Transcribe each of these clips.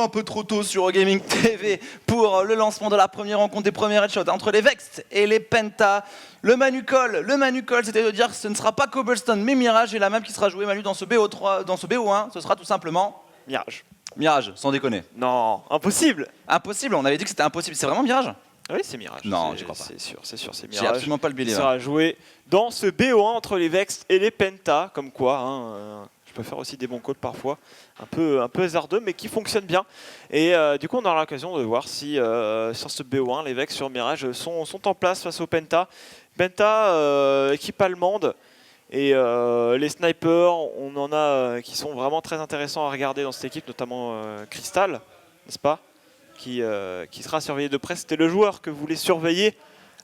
un peu trop tôt sur Gaming TV pour le lancement de la première rencontre des premiers headshots entre les Vex et les Penta. Le Manu Call, c'était de dire que ce ne sera pas Cobblestone mais Mirage, et la map qui sera jouée Manu dans ce BO3, dans ce BO1, ce sera tout simplement Mirage. Mirage, sans déconner. Non, impossible. Impossible, on avait dit que c'était impossible. C'est vraiment Mirage? Oui, c'est Mirage. Non, je crois pas. C'est sûr, c'est Mirage. J'ai absolument pas le Il billet. sera joué dans ce BO1 entre les Vex et les Penta, comme quoi. Je peux faire aussi des bons calls parfois, un peu hasardeux, mais qui fonctionnent bien. Et du coup, on aura l'occasion de voir si sur ce BO1, les Vex sur Mirage sont en place face aux Penta. Penta, équipe allemande. Et les snipers, on en a qui sont vraiment très intéressants à regarder dans cette équipe, notamment Crystal, n'est-ce pas, qui sera surveillé de près. C'était le joueur que voulait surveiller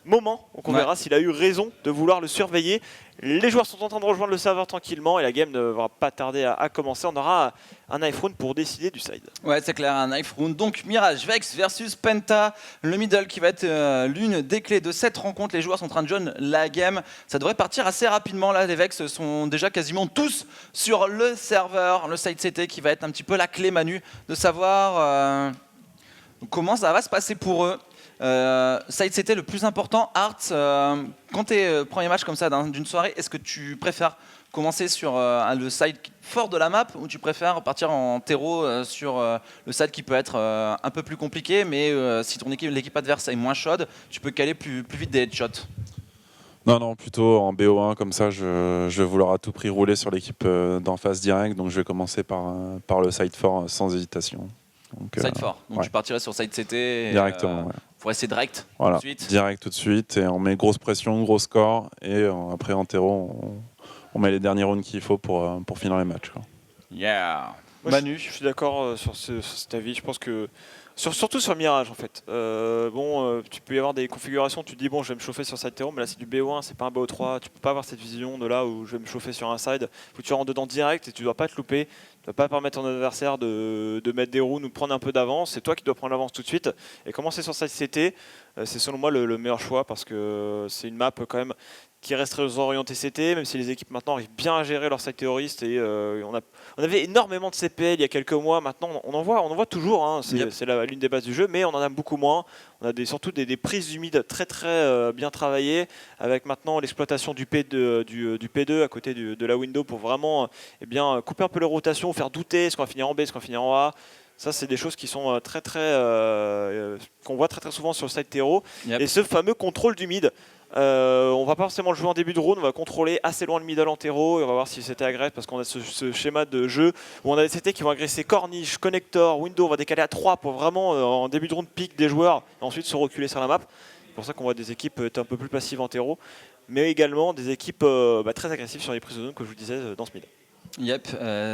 Moment. Donc on verra s'il a eu raison de vouloir le surveiller. Les joueurs sont en train de rejoindre le serveur tranquillement et la game ne va pas tarder à commencer. On aura un knife round pour décider du side. Ouais, c'est clair, un knife round. Donc Mirage, Vex versus Penta, le middle qui va être l'une des clés de cette rencontre. Les joueurs sont en train de joindre la game. Ça devrait partir assez rapidement là. Les Vex sont déjà quasiment tous sur le serveur, le side CT qui va être un petit peu la clé, Manu, de savoir comment ça va se passer pour eux. Side CT le plus important, Art, quand tu es premier match comme ça d'une soirée, est-ce que tu préfères commencer sur le side fort de la map ou tu préfères partir en terreau sur le side qui peut être un peu plus compliqué, mais si l'équipe adverse est moins chaude, tu peux caler plus vite des headshots? Non, plutôt en BO1, comme ça je vais vouloir à tout prix rouler sur l'équipe d'en face direct, donc je vais commencer par le side fort sans hésitation. Donc, side fort, donc tu partirais sur side CT directement, pour essayer direct, voilà, tout de suite. Direct tout de suite, et on met grosse pression, gros score, et après en terreau on met les derniers rounds qu'il faut pour finir les matchs, quoi. Yeah. Moi, Manu, je suis d'accord sur cet avis. Je pense que surtout sur Mirage en fait. Tu peux y avoir des configurations. Tu te dis bon, je vais me chauffer sur side terreau, mais là c'est du BO1, c'est pas un BO3. Tu peux pas avoir cette vision de là où je vais me chauffer sur un side. Faut que tu rentres dedans direct et tu dois pas te louper. Tu dois pas permettre à ton adversaire de mettre des rounds ou de prendre un peu d'avance. C'est toi qui dois prendre l'avance tout de suite. Et commencer sur side CT, c'est selon moi le meilleur choix parce que c'est une map quand même qui reste très orienté CT, même si les équipes maintenant arrivent bien à gérer leur side terroriste. Et on avait énormément de CPL il y a quelques mois. Maintenant, on en voit toujours. Hein. C'est l'une des bases du jeu, mais on en a beaucoup moins. On a surtout des prises humides très bien travaillées, avec maintenant l'exploitation du P2 à côté de la window pour vraiment couper un peu les rotations, faire douter est-ce qu'on va finir en B, est-ce qu'on va finir en A. Ça, c'est des choses qui sont qu'on voit très souvent sur le side terreau. Et ce fameux contrôle du mid. On va pas forcément le jouer en début de round, on va contrôler assez loin le middle en terreau et on va voir si c'était agresse parce qu'on a ce schéma de jeu où on a des CT qui vont agresser corniche, connector, window, on va décaler à 3 pour vraiment en début de round pick des joueurs et ensuite se reculer sur la map. C'est pour ça qu'on voit des équipes être un peu plus passives en terreau, mais également des équipes très agressives sur les prises de zone, comme je vous disais, dans ce mid. Yep,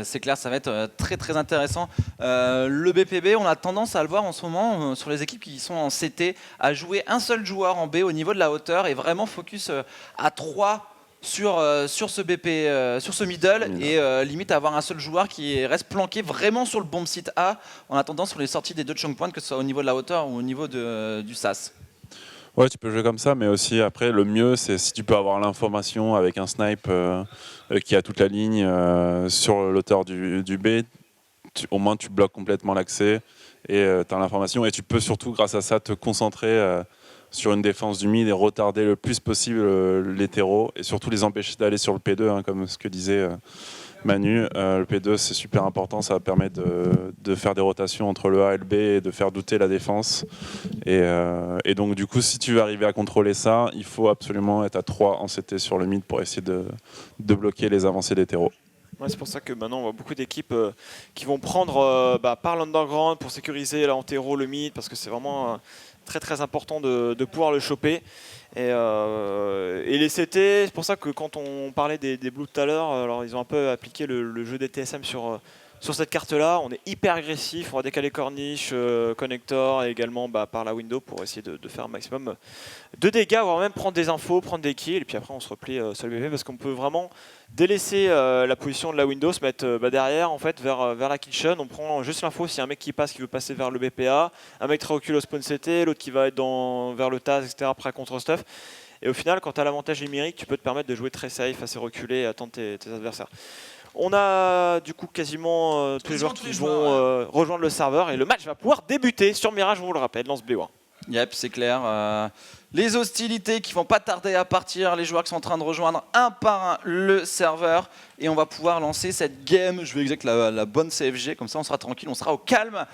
c'est clair, ça va être très intéressant. Le BPB, on a tendance à le voir en ce moment sur les équipes qui sont en CT, à jouer un seul joueur en B au niveau de la hauteur et vraiment focus à 3 sur ce BP, sur ce middle et limite à avoir un seul joueur qui reste planqué vraiment sur le bomb site A en attendant sur les sorties des deux chunk points, que ce soit au niveau de la hauteur ou au niveau du SAS. Ouais, tu peux jouer comme ça, mais aussi après, le mieux, c'est si tu peux avoir l'information avec un snipe qui a toute la ligne sur l'auteur du B, au moins tu bloques complètement l'accès et tu as l'information. Et tu peux surtout, grâce à ça, te concentrer sur une défense du mid et retarder le plus possible les terreaux et surtout les empêcher d'aller sur le P2, hein, comme ce que disait Manu. Le P2, c'est super important, ça va permettre de faire des rotations entre le A et le B et de faire douter la défense. Et donc du coup, si tu veux arriver à contrôler ça, il faut absolument être à 3 en CT sur le mid pour essayer de bloquer les avancées des terreaux. Ouais, c'est pour ça que maintenant on voit beaucoup d'équipes qui vont prendre par l'underground pour sécuriser là, en terreau le mid, parce que c'est vraiment très important de pouvoir le choper. Et les CT, c'est pour ça que quand on parlait des Blues tout à l'heure, alors ils ont un peu appliqué le jeu des TSM sur cette carte-là. On est hyper agressif, on va décaler corniche, connector et également par la window pour essayer de faire un maximum de dégâts, voire même prendre des infos, prendre des kills, et puis après on se replie sur le BP parce qu'on peut vraiment délaisser la position de la window, se mettre derrière en fait vers la kitchen. On prend juste l'info s'il y a un mec qui passe, qui veut passer vers le BPA, un mec très recule au spawn CT, l'autre qui va être vers le TAS, etc. après contre stuff. Et au final, quand tu as l'avantage numérique, tu peux te permettre de jouer très safe, assez reculé et attendre tes adversaires. On a du coup quasiment tous les joueurs qui vont rejoindre le serveur et le match va pouvoir débuter sur Mirage, on vous le rappelle, dans ce BO1. Yep, c'est clair. Les hostilités qui vont pas tarder à partir, les joueurs qui sont en train de rejoindre un par un le serveur et on va pouvoir lancer cette game. Je vais exec la bonne CFG, comme ça on sera tranquille, on sera au calme.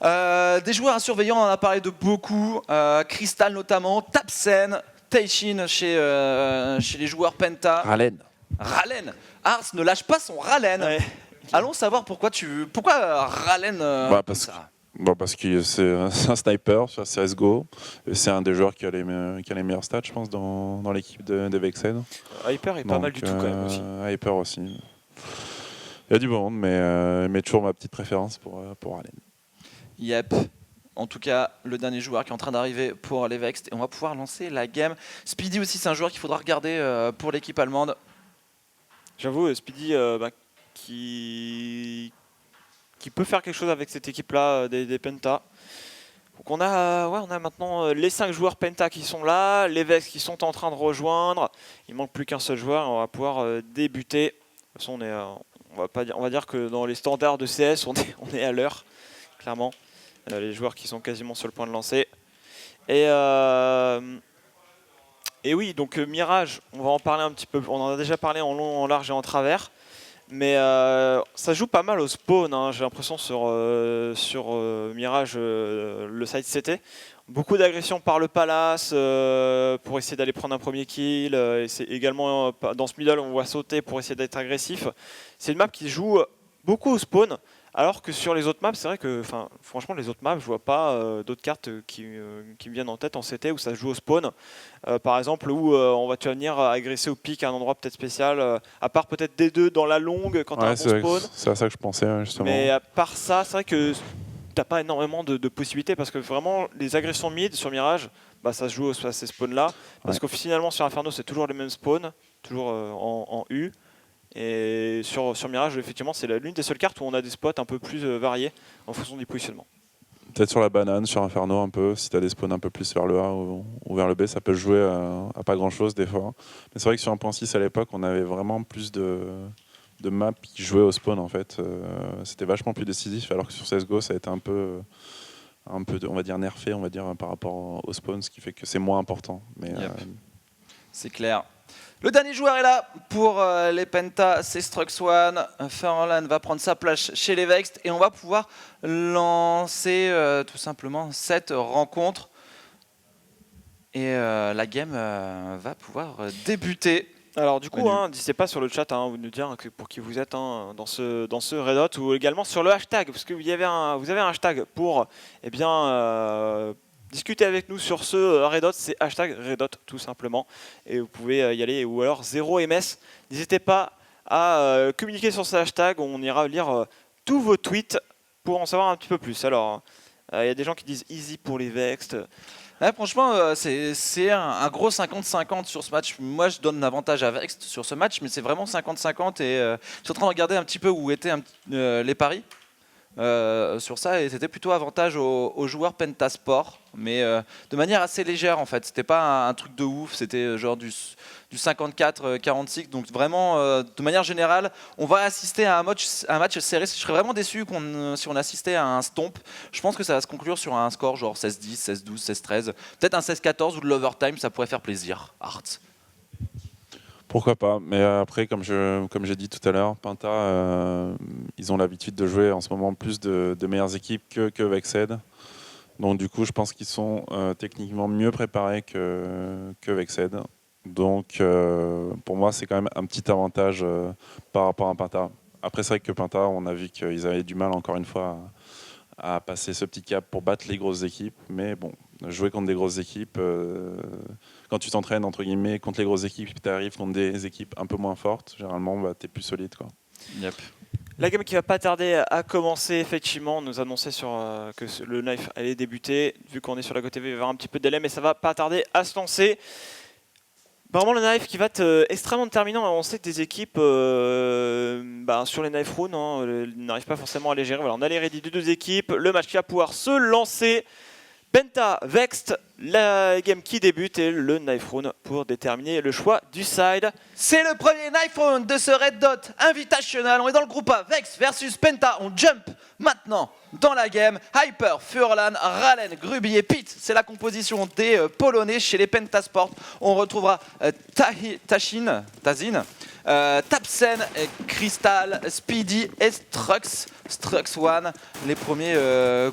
Des joueurs à surveiller, on en a parlé de beaucoup. Crystal notamment, Tapsen, Teishin chez les joueurs Penta. Ralen. Ars ne lâche pas son Ralen. Ouais. Allons savoir pourquoi Ralen. Parce que c'est un sniper sur CSGO. C'est un des joueurs qui a les meilleurs stats, je pense, dans l'équipe des Vexen. Hyper est pas mal du tout quand même aussi. Hyper aussi. Il y a du bon, mais toujours ma petite préférence pour Ralen. Yep. En tout cas, le dernier joueur qui est en train d'arriver pour les Vex et on va pouvoir lancer la game. Speedy aussi, c'est un joueur qu'il faudra regarder pour l'équipe allemande. J'avoue, Speedy qui peut faire quelque chose avec cette équipe-là des Penta. Donc on a maintenant les 5 joueurs Penta qui sont là, les Vex qui sont en train de rejoindre. Il manque plus qu'un seul joueur et on va pouvoir débuter. De toute façon, on va dire que dans les standards de CS, on est à l'heure, clairement. Les joueurs qui sont quasiment sur le point de lancer. Et oui, donc Mirage, on va en parler un petit peu. On en a déjà parlé en long, en large et en travers. Mais ça joue pas mal au spawn, hein, j'ai l'impression sur Mirage, le site CT. Beaucoup d'agressions par le palace pour essayer d'aller prendre un premier kill. Et c'est également dans ce middle, on voit sauter pour essayer d'être agressif. C'est une map qui joue beaucoup au spawn. Alors que sur les autres maps, c'est vrai que franchement, les autres maps, je vois pas d'autres cartes qui me viennent en tête en CT où ça se joue au spawn. Par exemple, où tu vas venir agresser au pic à un endroit peut-être spécial, à part peut-être D2 dans la longue quand tu as un bon spawn. C'est à ça que je pensais, justement. Mais à part ça, c'est vrai que t'as pas énormément de possibilités parce que vraiment, les agressions mid sur Mirage, ça se joue à ces spawns-là. Parce que finalement, sur Inferno, c'est toujours les mêmes spawns, toujours en U. Et sur Mirage, effectivement, c'est l'une des seules cartes où on a des spots un peu plus variés en fonction du positionnement. Peut-être sur la banane, sur Inferno un peu, si tu as des spawns un peu plus vers le A ou vers le B, ça peut jouer à pas grand-chose des fois. Mais c'est vrai que sur 1.6 à l'époque, on avait vraiment plus de maps qui jouaient au spawn en fait. C'était vachement plus décisif, alors que sur CSGO, ça a été un peu on va dire nerfé, par rapport au spawn, ce qui fait que c'est moins important. Mais c'est clair. Le dernier joueur est là pour les Penta, c'est Struxone. Ferland va prendre sa place chez les Vex et on va pouvoir lancer tout simplement cette rencontre. Et la game va pouvoir débuter. Alors du coup, n'hésitez pas sur le chat, vous nous dire pour qui vous êtes dans ce Red Hot ou également sur le hashtag, parce que vous avez un hashtag pour discutez avec nous sur ce Red Hot, c'est hashtag Red Hot tout simplement. Et vous pouvez y aller, ou alors 0MS. N'hésitez pas à communiquer sur ce hashtag, on ira lire tous vos tweets pour en savoir un petit peu plus. Alors, il y a des gens qui disent easy pour les Vex. Ouais, franchement, c'est un gros 50-50 sur ce match. Moi, je donne l'avantage à Vex sur ce match, mais c'est vraiment 50-50. Et je suis en train de regarder un petit peu où étaient les paris. Sur ça, et c'était plutôt avantage aux joueurs Pentasport, mais de manière assez légère en fait. C'était pas un truc de ouf, c'était genre du 54-46. Donc vraiment, de manière générale, on va assister à un match serré. Je serais vraiment déçu si on assistait à un stomp. Je pense que ça va se conclure sur un score genre 16-10, 16-12, 16-13, peut-être un 16-14 ou de l'overtime. Ça pourrait faire plaisir. Art. Pourquoi pas, mais après, comme j'ai dit tout à l'heure, Penta, ils ont l'habitude de jouer en ce moment plus de meilleures équipes que Vexed. Donc du coup, je pense qu'ils sont techniquement mieux préparés que Vexed. Donc pour moi, c'est quand même un petit avantage par rapport à Penta. Après, c'est vrai que Penta, on a vu qu'ils avaient du mal encore une fois à passer ce petit cap pour battre les grosses équipes. Mais bon, jouer contre des grosses équipes, quand tu t'entraînes entre guillemets contre les grosses équipes, tu arrives contre des équipes un peu moins fortes, généralement tu es plus solide, quoi. Yep. La game qui va pas tarder à commencer, effectivement, on nous annonçait que le knife allait débuter. Vu qu'on est sur la côté V, il va y avoir un petit peu de délai, mais ça va pas tarder à se lancer. Vraiment le knife qui va être extrêmement déterminant. On sait que des équipes sur les knife runes n'arrivent pas forcément à les gérer. Voilà, on a les ready de deux équipes, le match qui va pouvoir se lancer. Penta, Vext, la game qui débute et le knife round pour déterminer le choix du side. C'est le premier knife round de ce Red Dot Invitational. On est dans le groupe A, Vex versus Penta. On jump maintenant dans la game. Hyper, Furlan, Ralen, Gruby et Pete. C'est la composition des Polonais chez les Pentasport. On retrouvera Tazin, Tapsen, Crystal, Speedy et Strux One. Les premiers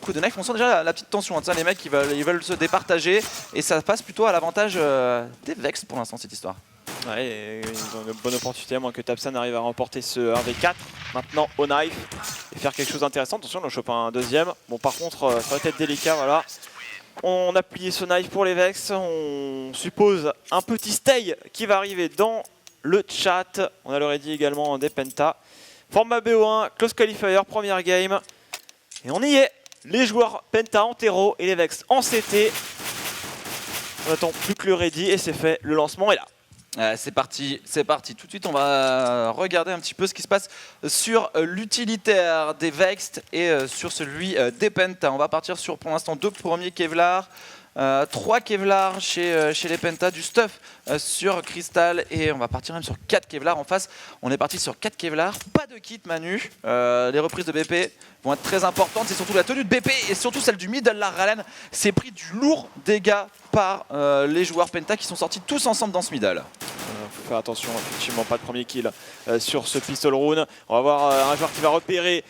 coups de knife. On sent déjà la petite tension. Les mecs ils veulent se départager et ça passe plutôt à l'avantage des Vex pour l'instant cette histoire. Ouais, et ils ont une bonne opportunité à moins que Tapsen arrive à remporter ce 1v4 maintenant au knife et faire quelque chose d'intéressant. Attention, on en chope un deuxième. Bon, par contre, ça va être délicat. Voilà. On a plié ce knife pour les Vex. On suppose un petit stay qui va arriver dans le chat. On a le ready également des Penta. Format BO1, close qualifier, première game. Et on y est. Les joueurs Penta en terreau et les Vex en CT. On attend plus que le ready et c'est fait. Le lancement est là. C'est parti, c'est parti. Tout de suite, on va regarder un petit peu ce qui se passe sur l'utilitaire des Vex et sur celui des Penta. On va partir sur, pour l'instant, 2 premiers Kevlar. 3 Kevlar chez les Penta, du stuff sur Crystal et on va partir même sur 4 Kevlar en face. On est parti sur 4 Kevlar, pas de kit Manu. Les reprises de BP vont être très importantes, c'est surtout la tenue de BP et surtout celle du middle. La Ralen s'est pris du lourd dégât par les joueurs Penta qui sont sortis tous ensemble dans ce middle. Faut faire attention, effectivement pas de premier kill sur ce pistol round. On va voir un joueur qui va repérer.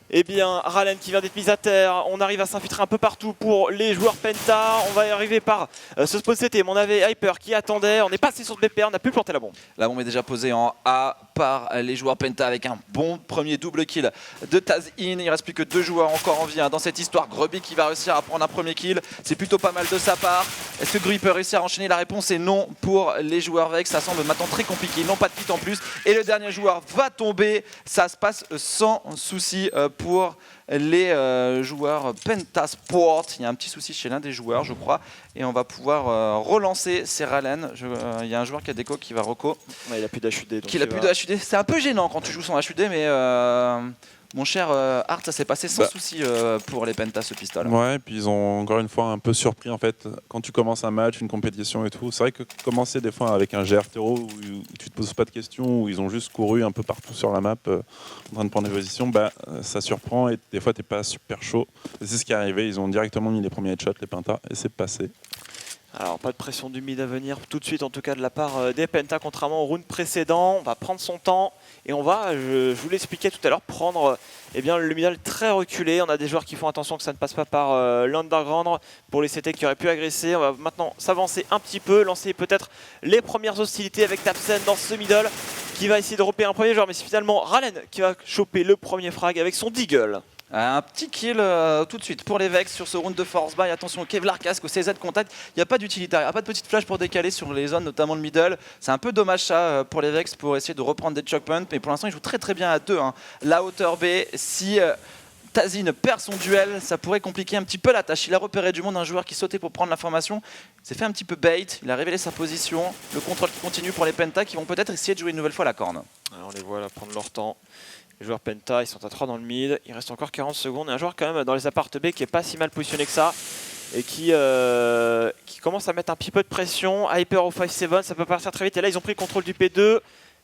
Eh bien, Ralen qui vient d'être mise à terre. On arrive à s'infiltrer un peu partout pour les joueurs Penta. On va y arriver par ce spot CT. Mais on avait Hyper qui attendait. On est passé sur ce BP, on a pu planter la bombe. La bombe est déjà posée en A par les joueurs Penta avec un bon premier double kill de Tazin. Il ne reste plus que 2 joueurs encore en vie dans cette histoire. Gruby qui va réussir à prendre un premier kill. C'est plutôt pas mal de sa part. Est-ce que Gruby peut réussir à enchaîner? La réponse est non pour les joueurs Vex. Ça semble maintenant très compliqué. Ils n'ont pas de kit en plus. Et le dernier joueur va tomber. Ça se passe sans souci pour les joueurs Pentasport. Il y a un petit souci chez l'un des joueurs, je crois, et on va pouvoir relancer ces Ralen. Il y a un joueur qui a déco qui va reco. Ouais, il a plus d'HUD. Il a plus de HUD. C'est un peu gênant quand tu joues sans HUD, mais mon cher Art, ça s'est passé sans souci pour les Penta ce pistolet. Ouais, et puis ils ont encore une fois un peu surpris en fait quand tu commences un match, une compétition et tout. C'est vrai que commencer des fois avec un GR-Tero où tu te poses pas de questions, où ils ont juste couru un peu partout sur la map en train de prendre des positions, ça surprend et des fois t'es pas super chaud. Et c'est ce qui est arrivé, ils ont directement mis les premiers headshots, les Penta, et c'est passé. Alors pas de pression du mid à venir tout de suite en tout cas de la part des Penta contrairement au round précédent. On va prendre son temps et on va, je vous l'expliquais tout à l'heure, prendre le middle très reculé. On a des joueurs qui font attention que ça ne passe pas par l'underground pour les CT qui auraient pu agresser. On va maintenant s'avancer un petit peu, lancer peut-être les premières hostilités avec Tapsen dans ce middle qui va essayer de repérer un premier joueur, mais c'est finalement Ralen qui va choper le premier frag avec son deagle. Un petit kill tout de suite pour les Vex sur ce round de force buy. Attention, Kevlar casque au CZ contact. Il n'y a pas d'utilitaire, il n'y a pas de petite flash pour décaler sur les zones, notamment le middle. C'est un peu dommage ça pour les Vex pour essayer de reprendre des choke points. Mais pour l'instant, ils jouent très très bien à 2. La hauteur B, si Tazin perd son duel, ça pourrait compliquer un petit peu la tâche. Il a repéré du monde, un joueur qui sautait pour prendre l'information. Il s'est fait un petit peu bait, il a révélé sa position. Le contrôle qui continue pour les Penta qui vont peut-être essayer de jouer une nouvelle fois la corne. Alors on les voit là prendre leur temps. Les joueurs Penta, ils sont à 3 dans le mid, il reste encore 40 secondes. Et un joueur quand même dans les apparts B qui est pas si mal positionné que ça. Et qui commence à mettre un petit peu de pression. Hyper au 5-7, ça peut partir très vite. Et là ils ont pris le contrôle du P2.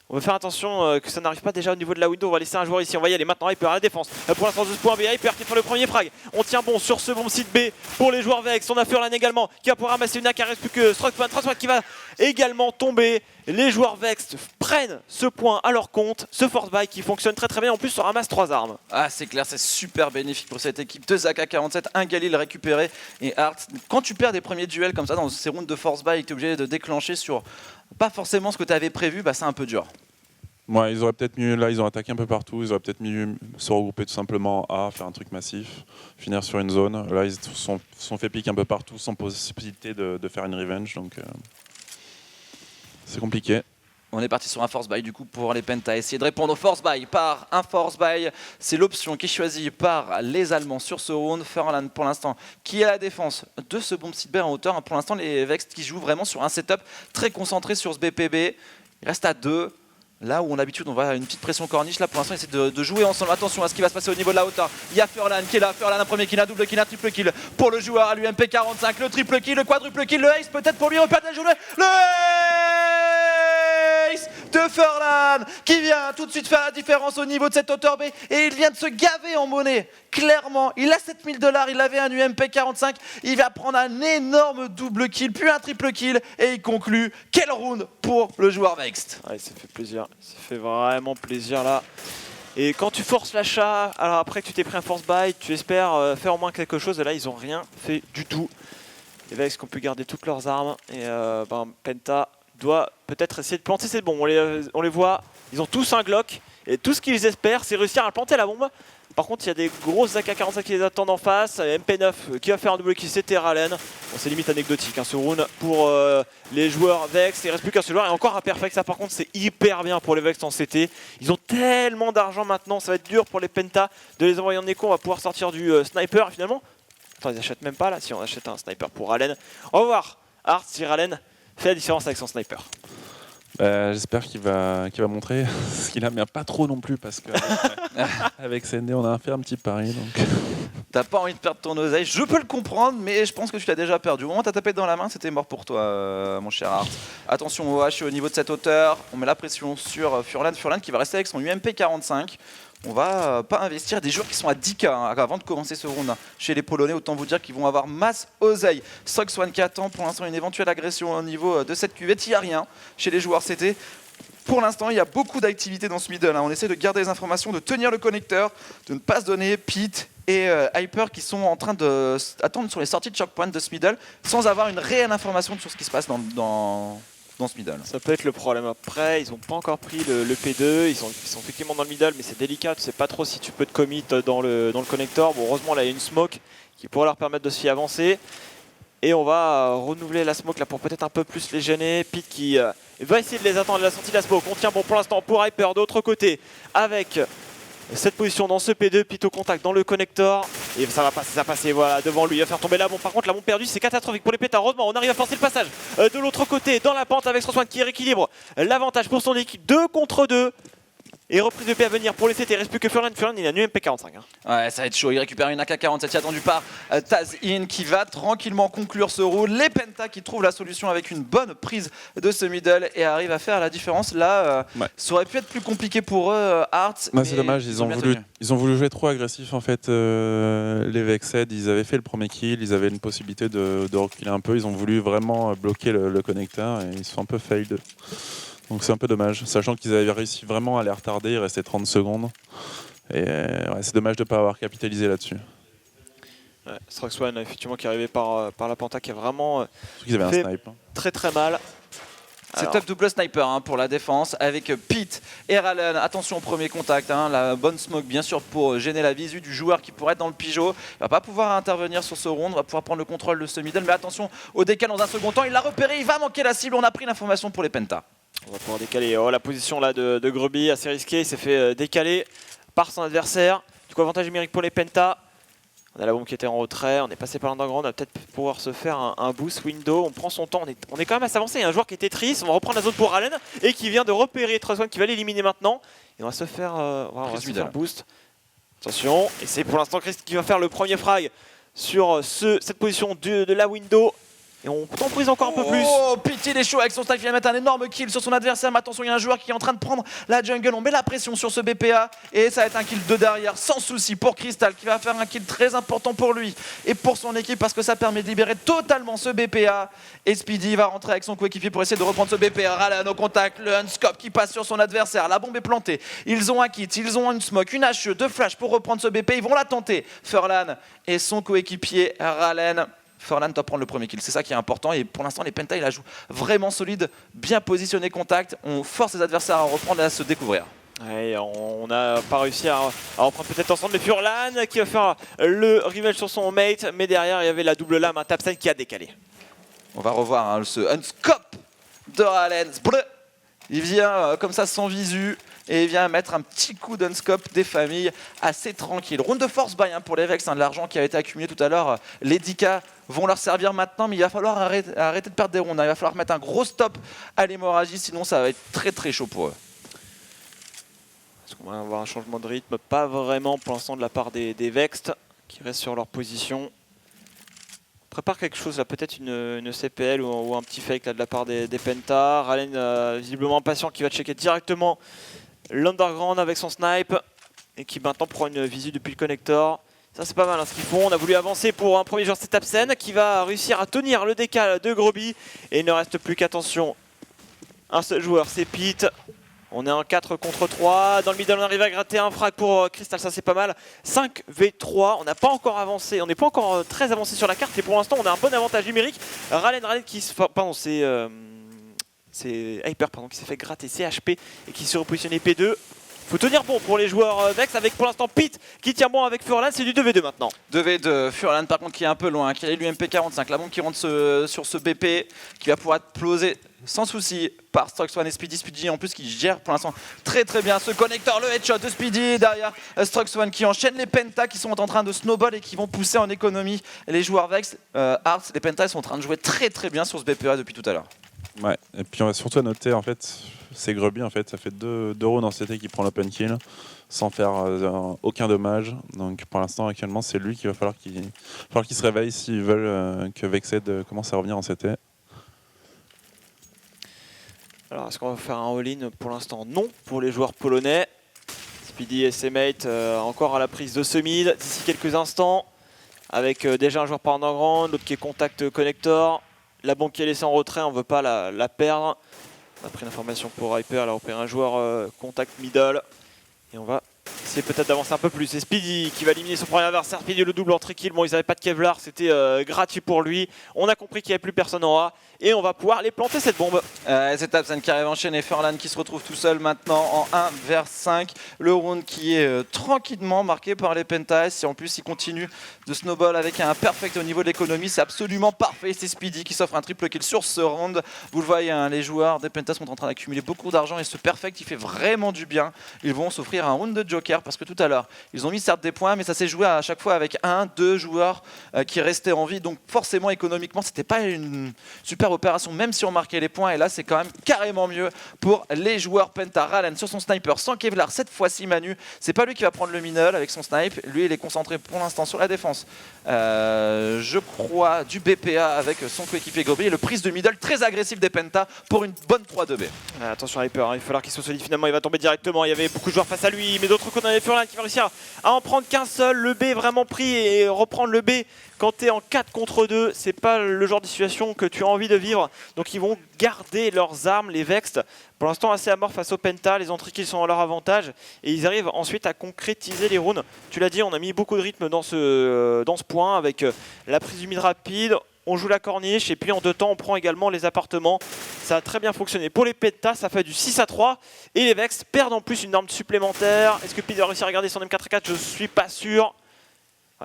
On va faire attention que ça n'arrive pas déjà au niveau de la window. On va laisser un joueur ici. On va y aller maintenant. Hyper à la défense. Pour l'instant, de ce point B, Hyper qui fait le premier frag. On tient bon sur ce bon site B pour les joueurs Vex. On a Furlan également qui va pouvoir ramasser une AK. Il reste plus que Struckman qui va également tomber. Les joueurs Vex prennent ce point à leur compte. Ce force buy qui fonctionne très très bien. En plus, on ramasse 3 armes. Ah, c'est clair, c'est super bénéfique pour cette équipe. 2 AK-47, un Galil récupéré. Et Art, quand tu perds des premiers duels comme ça dans ces rounds de force buy et que tu es obligé de déclencher sur pas forcément ce que tu avais prévu, c'est un peu dur. Ouais, ils auraient peut-être mieux, là ils ont attaqué un peu partout, ils auraient peut-être mieux se regrouper tout simplement à faire un truc massif, finir sur une zone. Là ils sont fait pique un peu partout sans possibilité de faire une revenge, donc c'est compliqué. On est parti sur un force buy du coup pour les Penta. Essayer de répondre au force buy par un force buy. C'est l'option qui est choisie par les Allemands sur ce round. Furlan pour l'instant qui est à la défense de ce bomb site B en hauteur. Pour l'instant les Vex qui jouent vraiment sur un setup très concentré sur ce BPB. Il reste à 2. Là où on a l'habitude, on va à une petite pression corniche. Là, pour l'instant, il essaie de jouer ensemble. Attention à ce qui va se passer au niveau de la hauteur. Il y a Furlan qui est là. Furlan, un premier kill, un double kill, un triple kill pour le joueur à l'UMP 45. Le triple kill, le quadruple kill, le ace peut-être pour lui. On perd la journée. Le ace de Furlan qui vient tout de suite faire la différence au niveau de cette hauteur B. Et il vient de se gaver en monnaie. Clairement, il a 7 000 $. Il avait un UMP 45. Il va prendre un énorme double kill, puis un triple kill. Et il conclut. Quel round pour le joueur Vexed. Ouais, ça fait plaisir, ça fait vraiment plaisir là. Et quand tu forces l'achat, alors après que tu t'es pris un force buy, tu espères faire au moins quelque chose, et là ils ont rien fait du tout. Les Vex qui ont pu garder toutes leurs armes, et Penta doit peut-être essayer de planter, c'est bon, on les voit, ils ont tous un Glock, et tout ce qu'ils espèrent c'est réussir à planter la bombe. Par contre, il y a des grosses AK-45 qui les attendent en face. MP9 qui va faire un double kill, c'était Ralen. Bon, c'est limite anecdotique ce round pour les joueurs Vex. Il ne reste plus qu'un seul joueur et encore un perfect. Ça, par contre, c'est hyper bien pour les Vex en CT. Ils ont tellement d'argent maintenant. Ça va être dur pour les Penta de les envoyer en écho. On va pouvoir sortir du sniper. Et finalement, attends, ils n'achètent même pas là. Si on achète un sniper pour Ralen. On va voir Art si Ralen fait la différence avec son sniper. J'espère qu'il va montrer ce qu'il aime bien, pas trop non plus, parce qu'avec CND, on a fait un petit pari. Donc. T'as pas envie de perdre ton oseille, je peux le comprendre, mais je pense que tu l'as déjà perdu. Au moment où t'as tapé dans la main, c'était mort pour toi, mon cher Art. Attention au H au niveau de cette hauteur, on met la pression sur Furlan. Furlan qui va rester avec son UMP 45. On va pas investir des joueurs qui sont à 10K avant de commencer ce round. Chez les Polonais, autant vous dire qu'ils vont avoir masse oseille. Sox One qui attend pour l'instant une éventuelle agression au niveau de cette cuvette. Il n'y a rien chez les joueurs CT. Pour l'instant, il y a beaucoup d'activité dans ce middle. On essaie de garder les informations, de tenir le connecteur, de ne pas se donner Pete et Hyper qui sont en train d'attendre sur les sorties de choke point de ce middle sans avoir une réelle information sur ce qui se passe dans ce middle. Ça peut être le problème après, ils n'ont pas encore pris le P2, ils sont effectivement dans le middle mais c'est délicat, tu sais pas trop si tu peux te commit dans le connector. Bon, heureusement là il y a une smoke qui pourra leur permettre de s'y avancer. Et on va renouveler la smoke là pour peut-être un peu plus les gêner. Pete qui va essayer de les attendre à la sortie de la smoke. On tient bon pour l'instant pour Hyper de l'autre côté avec cette position dans ce P2. Pete au contact dans le connector. Et ça va passer voilà, devant lui. Il va faire tomber la bombe. Par contre la bombe perdue c'est catastrophique pour les pétards. Heureusement on arrive à forcer le passage de l'autre côté dans la pente avec Straswan qui rééquilibre l'avantage pour son équipe. 2 contre 2. Et reprise de P à venir pour les CT, il ne reste plus que Furlan. Furlan, il a un UMP 45. Ouais, ça va être chaud. Il récupère une AK-47 attendue par Taz-In qui va tranquillement conclure ce round. Les Penta qui trouvent la solution avec une bonne prise de ce middle et arrivent à faire la différence. Là, ça aurait pu être plus compliqué pour eux, Art. C'est dommage, ils ont voulu jouer trop agressif en fait. Les Vexed, ils avaient fait le premier kill, ils avaient une possibilité de reculer un peu. Ils ont voulu vraiment bloquer le connecteur et ils se sont un peu failed. Donc c'est un peu dommage, sachant qu'ils avaient réussi vraiment à les retarder, il restait 30 secondes. Et c'est dommage de ne pas avoir capitalisé là-dessus. Ouais, Straxone effectivement qui est arrivé par la Penta qui a vraiment Ils avaient un snipe. Très très mal. C'est top double sniper pour la défense avec Pete et Ralen. Attention au premier contact, la bonne smoke bien sûr pour gêner la visu du joueur qui pourrait être dans le pigeot. Il va pas pouvoir intervenir sur ce round, va pouvoir prendre le contrôle de ce middle, mais attention au décal dans un second temps. Il l'a repéré, il va manquer la cible, on a pris l'information pour les Penta. On va pouvoir décaler la position là de Grubby, assez risqué, il s'est fait décaler par son adversaire. Du coup avantage numérique pour les Penta. On a la bombe qui était en retrait, on est passé par l'underground, on va peut-être pouvoir se faire un boost window. On prend son temps, on est quand même assez avancé. Il y a un joueur qui était triste, on va reprendre la zone pour Allen et qui vient de repérer Trustone qui va l'éliminer maintenant. Et on va se faire, boost. Attention, et c'est pour l'instant Chris qui va faire le premier frag sur cette position de la window. Et on temporise encore un peu plus. Oh, Pete il est chaud avec son stack, il va mettre un énorme kill sur son adversaire. Mais attention, il y a un joueur qui est en train de prendre la jungle. On met la pression sur ce BPA. Et ça va être un kill de derrière, sans souci pour Crystal, qui va faire un kill très important pour lui et pour son équipe, parce que ça permet de libérer totalement ce BPA. Et Speedy va rentrer avec son coéquipier pour essayer de reprendre ce BPA. Ralen au contact, le unscope qui passe sur son adversaire. La bombe est plantée. Ils ont un kit, ils ont une smoke, une HE, 2 flash pour reprendre ce BP. Ils vont la tenter. Furlan et son coéquipier Ralen. Furlan doit prendre le premier kill, c'est ça qui est important. Et pour l'instant, les Penta, il la joue vraiment solide, bien positionné contact. On force les adversaires à reprendre et à se découvrir. Ouais, on n'a pas réussi à reprendre peut-être ensemble. Mais Furlan qui va faire le revenge sur son mate. Mais derrière, il y avait la double lame, un Tapsen qui a décalé. On va revoir ce unscope de Ralen. Il vient comme ça sans visu. Et il vient mettre un petit coup d'unscope des familles assez tranquille. Round de force buy pour les Vex, de l'argent qui a été accumulé tout à l'heure. Les 10K vont leur servir maintenant, mais il va falloir arrêter de perdre des rounds. Il va falloir mettre un gros stop à l'hémorragie, sinon ça va être très très chaud pour eux. Parce qu'on va avoir un changement de rythme, pas vraiment pour l'instant de la part des Vexed, qui restent sur leur position. On prépare quelque chose là, peut-être une CPL ou un petit fake là, de la part des Penta. Ralen visiblement impatient qui va checker directement l'underground avec son snipe et qui maintenant prend une visu depuis le connector. Ça c'est pas mal hein, ce qu'ils font. On a voulu avancer pour un premier joueur, c'est Tapsen qui va réussir à tenir le décal de Groby. Et il ne reste plus qu'attention. Un seul joueur, c'est Pete. On est en 4 contre 3. Dans le middle, on arrive à gratter un frag pour Crystal, ça c'est pas mal. 5v3, on n'a pas encore avancé, on n'est pas encore très avancé sur la carte. Et pour l'instant, on a un bon avantage numérique. Ralen qui se... Pardon, c'est Hyper qui s'est fait gratter CHP et qui se repositionne P2. Faut tenir bon pour les joueurs Vex avec pour l'instant Pete qui tient bon avec Furlan, c'est du 2v2 maintenant. 2v2, Furlan par contre qui est un peu loin, qui a l'UMP45, la bombe qui rentre sur ce BP, qui va pouvoir être plosé sans souci par Struxone et Speedy. Speedy en plus qui gère pour l'instant très bien ce connecteur, le headshot de Speedy derrière Struxone qui enchaîne les Penta qui sont en train de snowball et qui vont pousser en économie les joueurs Vex. Arts, les Penta ils sont en train de jouer très bien sur ce BPA depuis tout à l'heure. Ouais, et puis on va surtout noter en fait, c'est Grubby en fait, ça fait deux rounds en CT qui prend l'open kill sans faire aucun dommage. Donc pour l'instant actuellement c'est lui qu'il va falloir qu'il se réveille s'ils veulent que Vexed commence à revenir en CT. Alors est-ce qu'on va faire un all-in? Pour l'instant non pour les joueurs polonais. Speedy et ses mates encore à la prise de ce mid d'ici quelques instants. Avec déjà un joueur par underground, l'autre qui est contact connector. La bombe qui est laissée en retrait, on ne veut pas la perdre. On a pris l'information pour Hyper, elle a repéré un joueur contact middle. Et on va essayer peut-être d'avancer un peu plus. C'est Speedy qui va éliminer son premier adversaire. Speedy le double en trikill. Bon, ils n'avaient pas de Kevlar, c'était gratuit pour lui. On a compris qu'il n'y avait plus personne en A. Et on va pouvoir les planter cette bombe. C'est Tapsen qui arrive enchaîné. Furlan qui se retrouve tout seul maintenant en 1 vers 5. Le round qui est tranquillement marqué par les Pentas. Et en plus il continue de snowball avec un perfect au niveau de l'économie. C'est absolument parfait. C'est Speedy qui s'offre un triple kill sur ce round. Vous le voyez, hein, les joueurs des Pentas sont en train d'accumuler beaucoup d'argent. Et ce perfect il fait vraiment du bien. Ils vont s'offrir un round de Joker parce que tout à l'heure ils ont mis certes des points. Mais ça s'est joué à chaque fois avec 1-2 joueurs qui restaient en vie. Donc forcément économiquement c'était pas une super opération même si on marquait les points, et là c'est quand même carrément mieux pour les joueurs Penta. Ralen sur son sniper sans Kevlar cette fois-ci. Manu, c'est pas lui qui va prendre le middle avec son snipe, lui il est concentré pour l'instant sur la défense je crois du BPA avec son coéquipier Groby et le prise de middle très agressif des Penta pour une bonne 3-2B. Attention à Hyper, hein, il va falloir qu'il soit solide, finalement il va tomber directement, il y avait beaucoup de joueurs face à lui, mais d'autres qu'on avait Furlan qui va réussir à en prendre qu'un seul. Le B est vraiment pris, et reprendre le B quand tu es en 4 contre 2, c'est pas le genre de situation que tu as envie de vivre. Donc ils vont garder leurs armes, les Vexed. Pour l'instant assez à mort face au Penta, les entrées qui sont à leur avantage. Et ils arrivent ensuite à concrétiser les rounds. Tu l'as dit, on a mis beaucoup de rythme dans ce point avec la prise du mid rapide. On joue la corniche et puis en 2 temps on prend également les appartements. Ça a très bien fonctionné. Pour les Penta, ça fait du 6-3. Et les Vex perdent en plus une arme supplémentaire. Est-ce que Pete va réussir à garder son M4A4? Je suis pas sûr.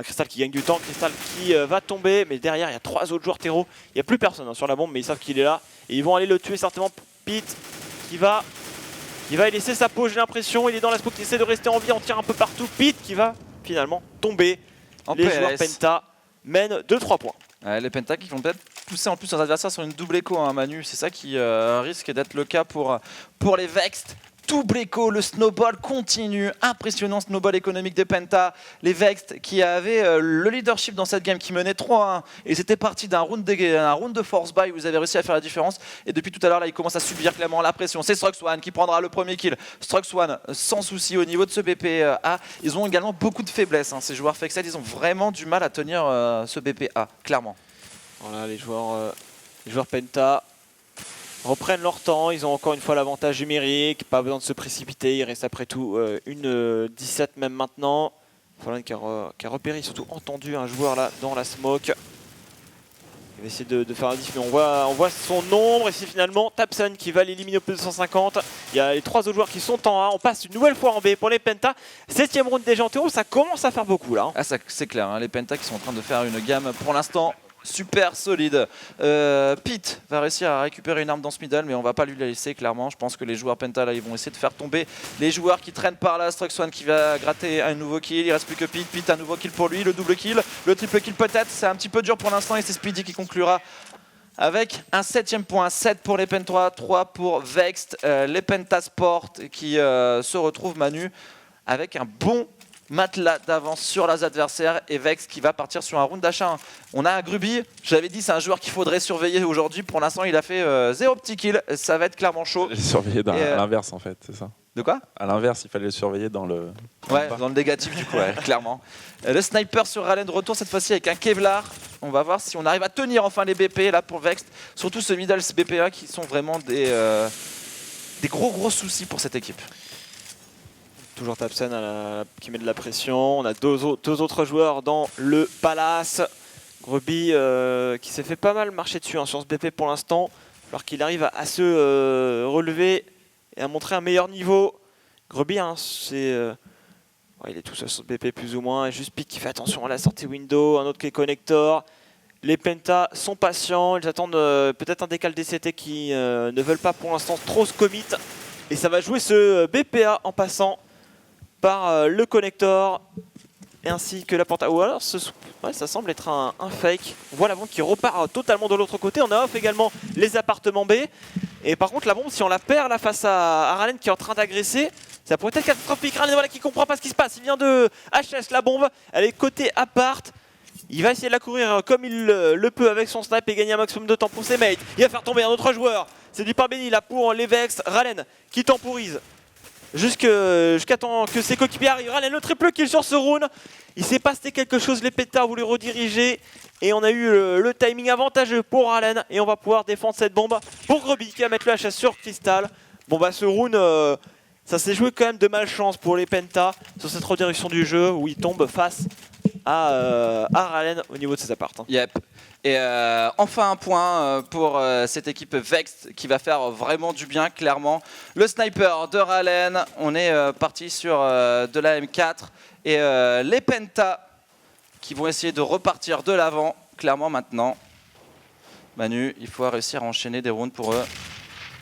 Crystal qui gagne du temps, Crystal qui va tomber, mais derrière il y a 3 autres joueurs terreau. Il n'y a plus personne hein, sur la bombe, mais ils savent qu'il est là. Et ils vont aller le tuer certainement. Pete qui va y laisser sa peau, j'ai l'impression. Il est dans la smoke, il essaie de rester en vie, on tire un peu partout. Pete qui va finalement tomber. Les joueurs Penta mènent 2-3 points. Les Penta qui vont peut-être pousser en plus leurs adversaires sur une double écho, hein, Manu. C'est ça qui risque d'être le cas pour les Vexed. Double écho, le snowball continue, impressionnant snowball économique des Penta. Les Vexed qui avaient le leadership dans cette game, qui menait 3-1 et c'était parti d'un round de force buy où ils avaient réussi à faire la différence. Et depuis tout à l'heure là ils commencent à subir clairement la pression. C'est Struxone qui prendra le premier kill. Struxone sans souci au niveau de ce BPA. Ils ont également beaucoup de faiblesses, hein. Ces joueurs Vexed, ils ont vraiment du mal à tenir ce BPA, clairement. Voilà les joueurs Penta reprennent leur temps, ils ont encore une fois l'avantage numérique, pas besoin de se précipiter, il reste après tout une 17 même maintenant. Furlan qui a repéré, surtout entendu un joueur là dans la smoke. Il va essayer de faire un diff, mais on voit son nombre et c'est finalement Tapsen qui va l'éliminer au plus de 150. Il y a les 3 autres joueurs qui sont en A, on passe une nouvelle fois en B pour les Penta. 7ème round déjà en terreau, ça commence à faire beaucoup là. Ah, c'est clair, hein, les Penta qui sont en train de faire une gamme pour l'instant super solide. Pete va réussir à récupérer une arme dans ce middle, mais on va pas lui la laisser clairement. Je pense que les joueurs Penta là, ils vont essayer de faire tomber les joueurs qui traînent par là. Struxone qui va gratter un nouveau kill. Il reste plus que Pete. Pete, un nouveau kill pour lui. Le double kill, le triple kill peut-être. C'est un petit peu dur pour l'instant et c'est Speedy qui conclura avec un 7ème point, 7 pour les Penta, 3 pour Vext, les Pentasport qui se retrouvent Manu avec un bon matelas d'avance sur les adversaires et Vext qui va partir sur un round d'achat. On a Gruby, j'avais dit c'est un joueur qu'il faudrait surveiller aujourd'hui, pour l'instant il a fait 0 petit kill, ça va être clairement chaud. Il fallait le surveiller à l'inverse en fait, c'est ça. De quoi? À l'inverse, il fallait le surveiller dans le... Ouais, dans le négatif du coup, ouais, clairement. Le sniper sur Ralen de retour cette fois-ci avec un Kevlar. On va voir si on arrive à tenir enfin les BP là pour Vext. Surtout ce middle BPA qui sont vraiment des gros soucis pour cette équipe. Toujours Tapsen qui met de la pression. On a deux autres joueurs dans le Palace. Gruby qui s'est fait pas mal marcher dessus sur ce BP pour l'instant. Alors qu'il arrive à se relever et à montrer un meilleur niveau. Gruby, il est tout seul sur ce BP plus ou moins. Et juste Pic qui fait attention à la sortie window. Un autre qui est connector. Les Penta sont patients. Ils attendent peut-être un décal DCT qui ne veulent pas pour l'instant trop se commit. Et ça va jouer ce BPA en passant par le connector et ainsi que la porte. Ou alors ça semble être un fake. On voit la bombe qui repart totalement de l'autre côté. On a off également les appartements B. Et par contre la bombe, si on la perd là face à Ralen qui est en train d'agresser, ça pourrait être catastrophique. Ralen voilà, qui comprend pas ce qui se passe. Il vient de HS la bombe. Elle est côté appart. Il va essayer de la courir comme il le peut avec son snipe et gagner un maximum de temps pour ses mates. Il va faire tomber un autre joueur. C'est du pain béni là pour les Vex. Ralen qui temporise jusqu'à temps que ses coéquipiers arrivent. Ralen le triple kill sur ce round. Il s'est passé quelque chose, les pétards voulaient rediriger et on a eu le timing avantageux pour Ralen et on va pouvoir défendre cette bombe pour Gruby qui va mettre le HS sur Crystal. Bon bah ce round ça s'est joué quand même de malchance pour les Penta sur cette redirection du jeu où ils tombent face à Ralen au niveau de ses apparts. Yep. Et enfin un point pour cette équipe Vext qui va faire vraiment du bien, clairement. Le sniper de Ralen, on est parti sur de la M4 et les Penta qui vont essayer de repartir de l'avant, clairement maintenant. Manu, il faut réussir à enchaîner des rounds pour eux.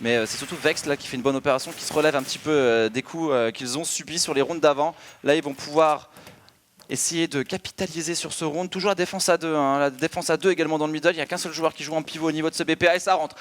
Mais c'est surtout Vext là qui fait une bonne opération, qui se relève un petit peu des coups qu'ils ont subis sur les rounds d'avant. Là ils vont pouvoir essayer de capitaliser sur ce round. Toujours la défense à 2, la défense à 2 également dans le middle. Il n'y a qu'un seul joueur qui joue en pivot au niveau de ce BPA et ça rentre,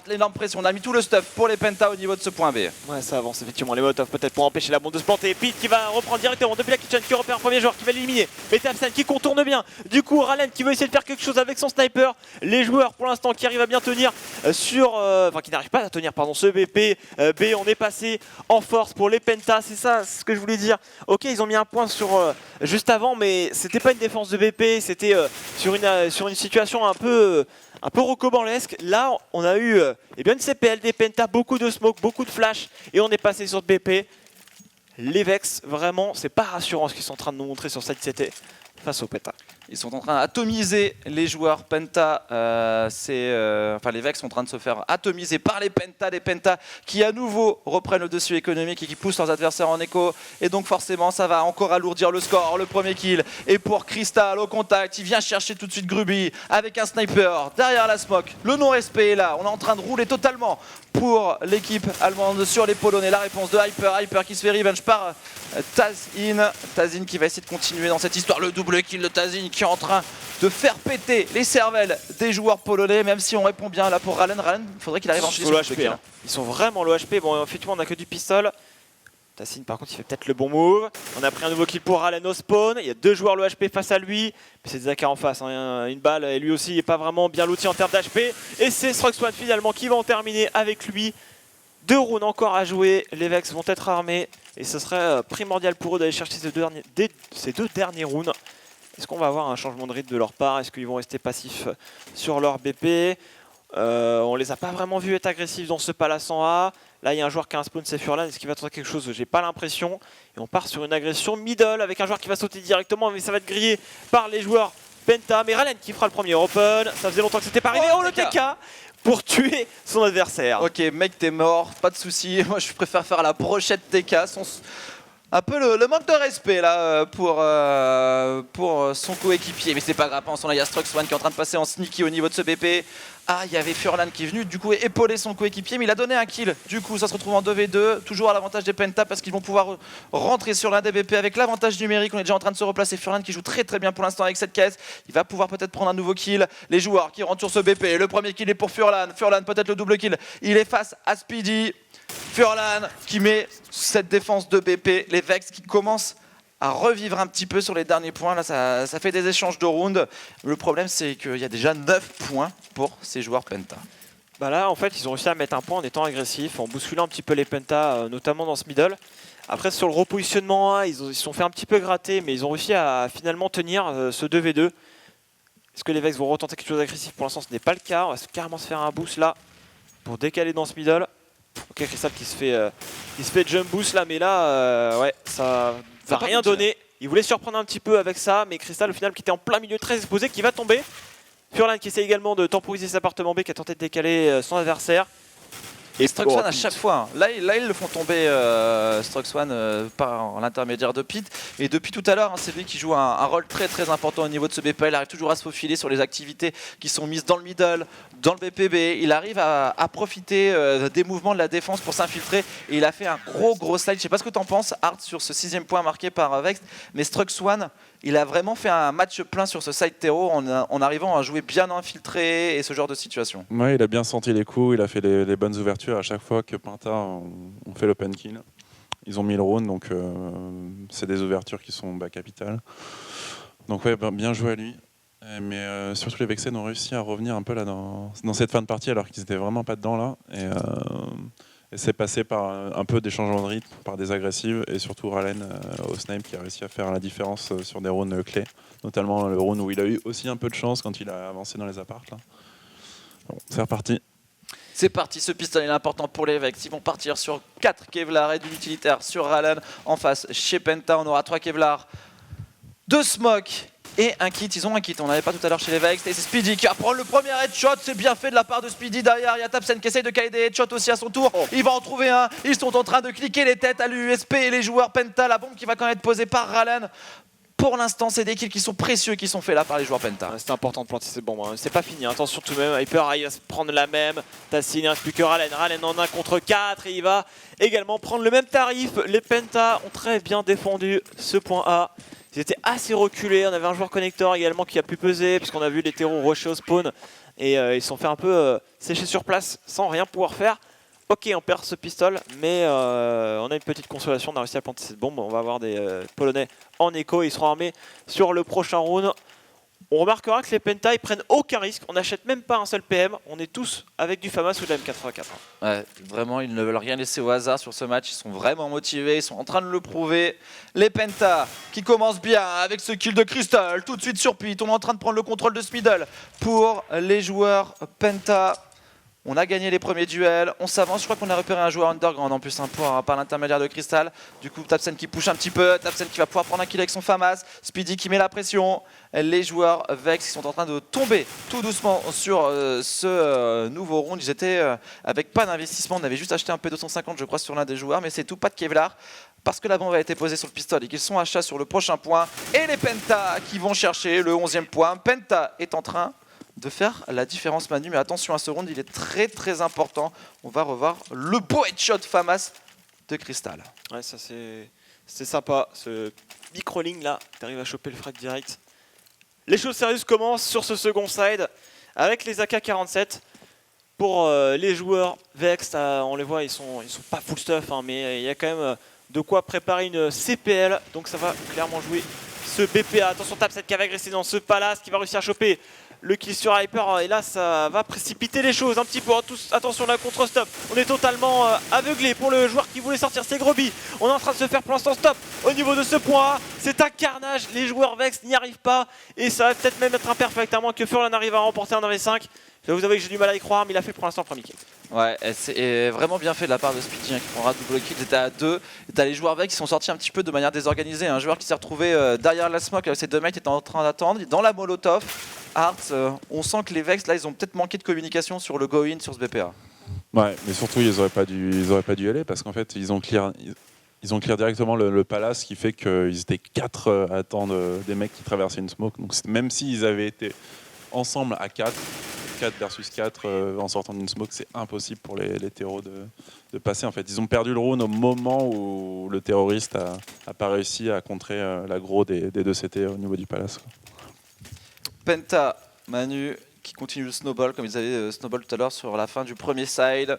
l'énorme pression. On a mis tout le stuff pour les Penta au niveau de ce point B. Ouais, ça avance effectivement. Les Molotov peut-être pour empêcher la bombe de se planter. Pete qui va reprendre directement depuis la kitchen, qui repère un premier joueur qui va l'éliminer. Mais Tapsen qui contourne bien. Du coup, Ralen qui veut essayer de faire quelque chose avec son sniper. Les joueurs pour l'instant qui arrivent à bien tenir qui n'arrivent pas à tenir ce BP. B, on est passé en force pour les Penta. C'est ça ce que je voulais dire. Ok, ils ont mis un point sur juste avant, mais c'était pas une défense de BP, c'était sur une situation un peu rocobalesque. Là, on a eu une CPL des Penta, beaucoup de smoke, beaucoup de flash, et on est passé sur le BP. Les Vex, vraiment, c'est pas rassurant ce qu'ils sont en train de nous montrer sur cette CT face aux Penta. Ils sont en train d'atomiser les joueurs Penta. Les Vex sont en train de se faire atomiser par les Penta qui à nouveau reprennent le dessus économique et qui poussent leurs adversaires en écho. Et donc forcément ça va encore alourdir le score. Le premier kill est pour Crystal au contact. Il vient chercher tout de suite Gruby avec un sniper derrière la smoke. Le non-respect est là. On est en train de rouler totalement pour l'équipe allemande sur les Polonais. La réponse de Hyper qui se fait revenge par Tazin qui va essayer de continuer dans cette histoire. Le double kill de Tazin qui est en train de faire péter les cervelles des joueurs polonais, même si on répond bien là pour Ralen. Il faudrait qu'il arrive à enchaîner sur le HP. Ils sont vraiment low HP. Bon, effectivement, on n'a que du pistol. Tassin, par contre, il fait peut-être le bon move. On a pris un nouveau kill pour Ralen au spawn. Il y a 2 joueurs low HP face à lui. Mais c'est Zaka en face. Une balle, et lui aussi, il n'est pas vraiment bien looté en termes d'HP. Et c'est Stroxone finalement qui va en terminer avec lui. 2 rounds encore à jouer. Les Vex vont être armés. Et ce serait primordial pour eux d'aller chercher ces deux derniers rounds. Est-ce qu'on va avoir un changement de rythme de leur part? Est-ce qu'ils vont rester passifs sur leur BP? On les a pas vraiment vus être agressifs dans ce Palace en A. Là, il y a un joueur qui a un spawn, c'est Furlan. Est-ce qu'il va tenter quelque chose? J'ai pas l'impression. Et on part sur une agression middle avec un joueur qui va sauter directement, mais ça va être grillé par les joueurs Penta. Mais Ralen qui fera le premier open. Ça faisait longtemps que c'était pas arrivé. Oh, le TK pour tuer son adversaire. Ok, mec, t'es mort, pas de soucis. Moi, je préfère faire la brochette TK. Un peu le manque de respect là pour son coéquipier, mais c'est pas grave. Pendant ce temps-là, il y a Struxone qui est en train de passer en sneaky au niveau de ce BP. Ah, il y avait Furlan qui est venu du coup épauler son coéquipier, mais il a donné un kill. Du coup, ça se retrouve en 2v2, toujours à l'avantage des Penta parce qu'ils vont pouvoir rentrer sur l'un des BP avec l'avantage numérique. On est déjà en train de se replacer. Furlan qui joue très très bien pour l'instant avec cette caisse. Il va pouvoir peut-être prendre un nouveau kill. Les joueurs qui rentrent sur ce BP. Le premier kill est pour Furlan. Furlan peut-être le double kill. Il est face à Speedy. Furlan qui met cette défense de BP. Les Vex qui commencent à revivre un petit peu sur les derniers points. Là, ça fait des échanges de rounds. Le problème, c'est qu'il y a déjà 9 points pour ces joueurs Penta. Bah là, en fait, ils ont réussi à mettre un point en étant agressifs, en bousculant un petit peu les Penta, notamment dans ce middle. Après, sur le repositionnement A, ils se sont fait un petit peu gratter, mais ils ont réussi à finalement tenir ce 2v2. Est-ce que les Vex vont retenter quelque chose d'agressif? Pour l'instant, ce n'est pas le cas. On va carrément se faire un boost là pour décaler dans ce middle. Ok, Crystal qui se fait jump boost là, mais là, ouais, ça va rien donner. Il voulait surprendre un petit peu avec ça, mais Crystal au final qui était en plein milieu très exposé, qui va tomber. Furlan qui essaie également de temporiser cet appartement B, qui a tenté de décaler son adversaire. Et Struxone à chaque fois, là ils le font tomber Struxone par l'intermédiaire de Pete. Et depuis tout à l'heure, c'est lui qui joue un rôle très très important au niveau de ce BP. Il arrive toujours à se faufiler sur les activités qui sont mises dans le middle, dans le BPB. Il arrive à profiter des mouvements de la défense pour s'infiltrer. Et il a fait un gros slide. Je sais pas ce que tu en penses, Art, sur ce 6ème point marqué par Vex. Mais Struxone, il a vraiment fait un match plein sur ce side terreau en arrivant à jouer bien infiltré et ce genre de situation. Ouais, il a bien senti les coups, il a fait les bonnes ouvertures à chaque fois que Penta ont fait l'open kill. Ils ont mis le round, donc c'est des ouvertures qui sont capitales. Donc ouais, bien joué à lui. Mais surtout les Vexen ont réussi à revenir un peu là dans cette fin de partie alors qu'ils étaient vraiment pas dedans là. Et c'est passé par un peu des changements de rythme, par des agressives et surtout Ralen au snipe qui a réussi à faire la différence sur des rounds clés. Notamment le round où il a eu aussi un peu de chance quand il a avancé dans les apparts. Là. Bon, c'est reparti. C'est parti, ce pistolet est important pour les Vex. Ils vont partir sur 4 Kevlar et du utilitaire sur Ralen. En face, chez Penta, on aura 3 Kevlar, 2 Smoke et un kit. Ils ont un kit, on n'avait pas tout à l'heure chez les Vex. Et c'est Speedy qui va prendre le premier headshot. C'est bien fait de la part de Speedy derrière. Il y a Tapsen qui essaye de caler des headshots aussi à son tour. Il va en trouver un. Ils sont en train de cliquer les têtes à l'USP et les joueurs Penta. La bombe qui va quand même être posée par Ralen. Pour l'instant, c'est des kills qui sont précieux qui sont faits là par les joueurs Penta. Ouais, c'est important de planter ces bombes. Hein. C'est pas fini. Attention tout de même. Hyper il va se prendre la même. Tassin, il ne reste plus que Ralen. Ralen en 1 contre 4 et il va également prendre le même tarif. Les Penta ont très bien défendu ce point A. Ils étaient assez reculés. On avait un joueur connecteur également qui a pu peser puisqu'on a vu les terreaux rusher au spawn et ils se sont fait un peu sécher sur place sans rien pouvoir faire. Ok, on perd ce pistolet, mais on a une petite consolation, on a réussi à planter cette bombe. On va avoir des Polonais en écho, ils seront armés sur le prochain round. On remarquera que les Penta, ils prennent aucun risque, on n'achète même pas un seul PM, on est tous avec du FAMAS ou de la M84. Ouais, vraiment, ils ne veulent rien laisser au hasard sur ce match, ils sont vraiment motivés, ils sont en train de le prouver. Les Penta qui commencent bien avec ce kill de Crystal, tout de suite sur Pete, on est en train de prendre le contrôle de ce middle pour les joueurs Penta. On a gagné les premiers duels, on s'avance, je crois qu'on a repéré un joueur underground en plus par l'intermédiaire de Crystal. Du coup Tapsen qui push un petit peu, Tapsen qui va pouvoir prendre un kill avec son FAMAS, Speedy qui met la pression. Les joueurs Vex qui sont en train de tomber tout doucement sur ce nouveau round. Ils étaient avec pas d'investissement, on avait juste acheté un P250 je crois sur l'un des joueurs, mais c'est tout, pas de Kevlar. Parce que la bombe a été posée sur le pistolet et qu'ils sont à chat sur le prochain point. Et les Penta qui vont chercher le 11e point. Penta est en train de faire la différence Manu, mais attention à ce round, il est très très important. On va revoir le beau headshot FAMAS de Crystal. Ouais, ça c'est sympa, ce micro-ligne là, t'arrives à choper le frag direct. Les choses sérieuses commencent sur ce second side avec les AK-47. Pour les joueurs Vex, on les voit, ils sont pas full stuff, hein, mais il y a quand même de quoi préparer une CPL, donc ça va clairement jouer ce BPA. Attention, Tapset qui va agresser dans ce palace, qui va réussir à choper le kill sur Hyper, et là ça va précipiter les choses un petit peu. Attention là, contre-stop, on est totalement aveuglé pour le joueur qui voulait sortir, c'est Groby. On est en train de se faire pour l'instant stop au niveau de ce point A. C'est un carnage, les joueurs Vex n'y arrivent pas et ça va peut-être même être imperfect à moins que Furlan arrive à remporter un 1v5. Je vais vous avouer que j'ai du mal à y croire, mais il a fait pour l'instant le premier kill. Ouais, c'est vraiment bien fait de la part de Speedy, hein, qui prendra double kill. C'était à 2. Et t'as les joueurs Vex qui sont sortis un petit peu de manière désorganisée. Un joueur qui s'est retrouvé derrière la smoke avec ses deux mates, était en train d'attendre. Dans la molotov, Hearts, on sent que les Vex là ils ont peut-être manqué de communication sur le go-in sur ce BPA. Ouais, mais surtout ils auraient pas dû y aller parce qu'en fait ils ont clear ils ont clear directement le palace, ce qui fait qu'ils étaient 4 à attendre des mecs qui traversaient une smoke. Donc même s'ils avaient été ensemble à 4 versus 4 en sortant d'une smoke, c'est impossible pour les terros de passer. En fait, ils ont perdu le round au moment où le terroriste a pas réussi à contrer l'aggro des 2 CT au niveau du palace, quoi. Penta, Manu qui continue le snowball comme ils avaient snowball tout à l'heure sur la fin du premier side.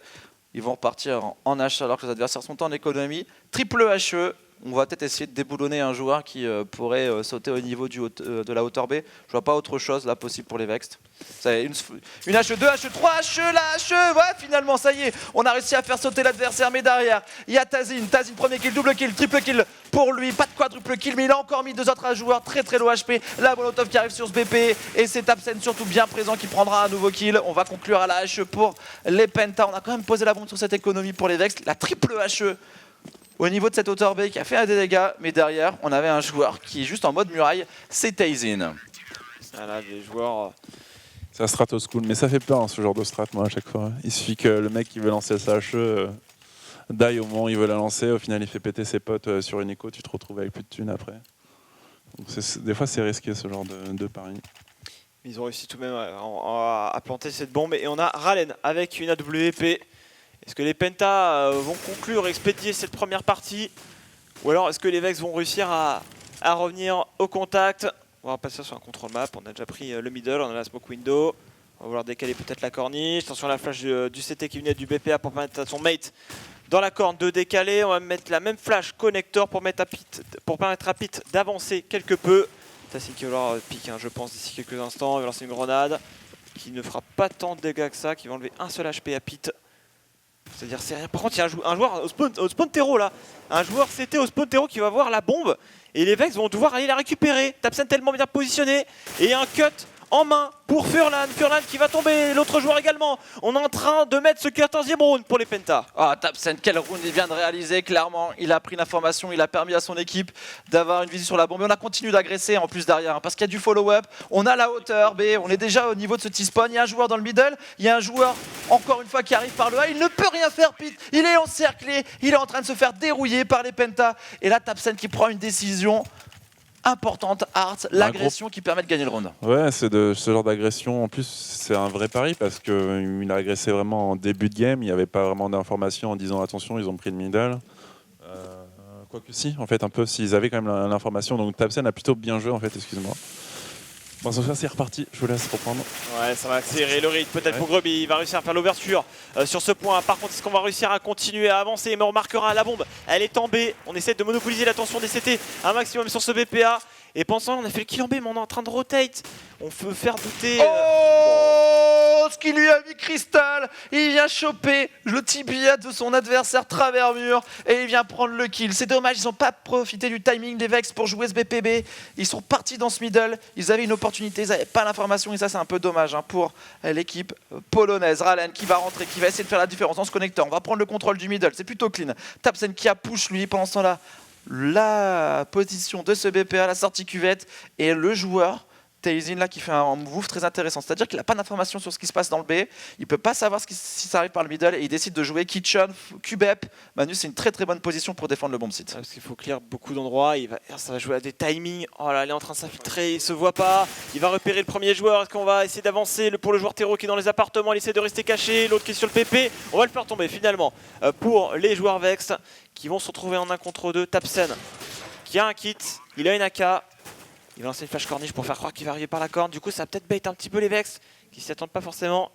Ils vont repartir en H alors que les adversaires sont en économie. Triple HE. On va peut-être essayer de déboulonner un joueur qui pourrait sauter au niveau de la hauteur B. Je vois pas autre chose là possible pour les Vexed. C'est une HE, 2 HE, 3 HE, la HE. Ouais, finalement, ça y est, on a réussi à faire sauter l'adversaire. Mais derrière, il y a Tazin. Tazin, premier kill, double kill, triple kill pour lui. Pas de quadruple kill, mais il a encore mis 2 autres joueurs très très low HP. La Molotov qui arrive sur ce BP. Et c'est Tapsen surtout bien présent qui prendra un nouveau kill. On va conclure à la HE pour les Penta. On a quand même posé la bombe sur cette économie pour les Vexed. La triple HE. Au niveau de cette hauteur B qui a fait des dégâts, mais derrière, on avait un joueur qui est juste en mode muraille, c'est Tazin. Voilà, des joueurs. C'est un strat au school, mais ça fait peur, hein, ce genre de strat, moi, à chaque fois. Il suffit que le mec qui veut lancer sa HE die au moment où il veut la lancer, au final il fait péter ses potes sur une écho, tu te retrouves avec plus de thunes après. Donc des fois c'est risqué ce genre de pari. Ils ont réussi tout de même à planter cette bombe et on a Ralen avec une AWP. Est-ce que les Penta vont conclure, expédier cette première partie? Ou alors est-ce que les Vex vont réussir à revenir au contact? On va passer sur un control map, on a déjà pris le middle, on a la smoke window. On va vouloir décaler peut-être la corniche. Attention à la flash du CT qui venait du BPA pour permettre à son mate dans la corne de décaler. On va mettre la même flash connector pour permettre à Pete d'avancer quelque peu. Tassin qui va leur pique, hein, je pense, d'ici quelques instants. Il va lancer une grenade qui ne fera pas tant de dégâts que ça, qui va enlever un seul HP à Pete. C'est-à-dire, c'est rien. Par contre, il y a un joueur au spawn terreau là. Un joueur CT au spawn terreau qui va voir la bombe. Et les Vex vont devoir aller la récupérer. Tapsen tellement bien positionné. Et un cut en main pour Furlan. Furlan qui va tomber. L'autre joueur également. On est en train de mettre ce 14e round pour les Penta. Ah, Tapsen, quel round il vient de réaliser, clairement. Il a pris l'information, il a permis à son équipe d'avoir une vision sur la bombe. Et on a continué d'agresser en plus derrière, hein, parce qu'il y a du follow-up. On a la hauteur B, on est déjà au niveau de ce T-spawn. Il y a un joueur dans le middle, il y a un joueur, encore une fois, qui arrive par le A. Il ne peut rien faire, Pete. Il est encerclé, il est en train de se faire dérouiller par les Penta. Et là, Tapsen qui prend une décision importante, Art, l'agression qui permet de gagner le round. Ouais, c'est de ce genre d'agression. En plus, c'est un vrai pari parce qu'il a agressé vraiment en début de game. Il n'y avait pas vraiment d'informations en disant attention, ils ont pris le middle. Quoique si, en fait, un peu, s'ils avaient quand même l'information. Donc Tapsen a plutôt bien joué, en fait, excuse-moi. Bon, ça c'est reparti, je vous laisse reprendre. Ouais, ça va accélérer le rythme peut-être pour Grubby. Il va réussir à faire l'ouverture sur ce point. Par contre, est-ce qu'on va réussir à continuer à avancer? Mais on remarquera la bombe, elle est en B. On essaie de monopoliser l'attention des CT un maximum sur ce BPA. Et pensant, on a fait le kill en B, mais on est en train de rotate. On peut faire douter. Oh, ce qu'il lui a mis Crystal. Il vient choper le tibia de son adversaire travers mur et il vient prendre le kill. C'est dommage, ils n'ont pas profité du timing des Vex pour jouer ce BPB. Ils sont partis dans ce middle. Ils avaient une opportunité, ils n'avaient pas l'information et ça c'est un peu dommage, hein, pour l'équipe polonaise. Ralen qui va rentrer, qui va essayer de faire la différence dans ce connecteur. On va prendre le contrôle du middle, c'est plutôt clean. Tapsen qui a push lui pendant ce temps-là la position de ce BPA, la sortie cuvette, et le joueur Tazin là qui fait un move très intéressant, c'est-à-dire qu'il n'a pas d'informations sur ce qui se passe dans le B, il peut pas savoir si ça arrive par le middle et il décide de jouer Kitchen, QBEP. Manu, c'est une très très bonne position pour défendre le bomb site. Parce qu'il faut clear beaucoup d'endroits, ça va jouer à des timings. Oh là, il est en train de s'infiltrer, il se voit pas, il va repérer le premier joueur. Est-ce qu'on va essayer d'avancer pour le joueur terreau qui est dans les appartements, il essaie de rester caché, l'autre qui est sur le PP, on va le faire tomber finalement pour les joueurs Vex qui vont se retrouver en 1 contre 2. Tapsen qui a un kit, il a une AK. Il va lancer une flash corniche pour faire croire qu'il va arriver par la corne. Du coup, ça va peut-être bait un petit peu les Vex qui s'y attendent pas forcément.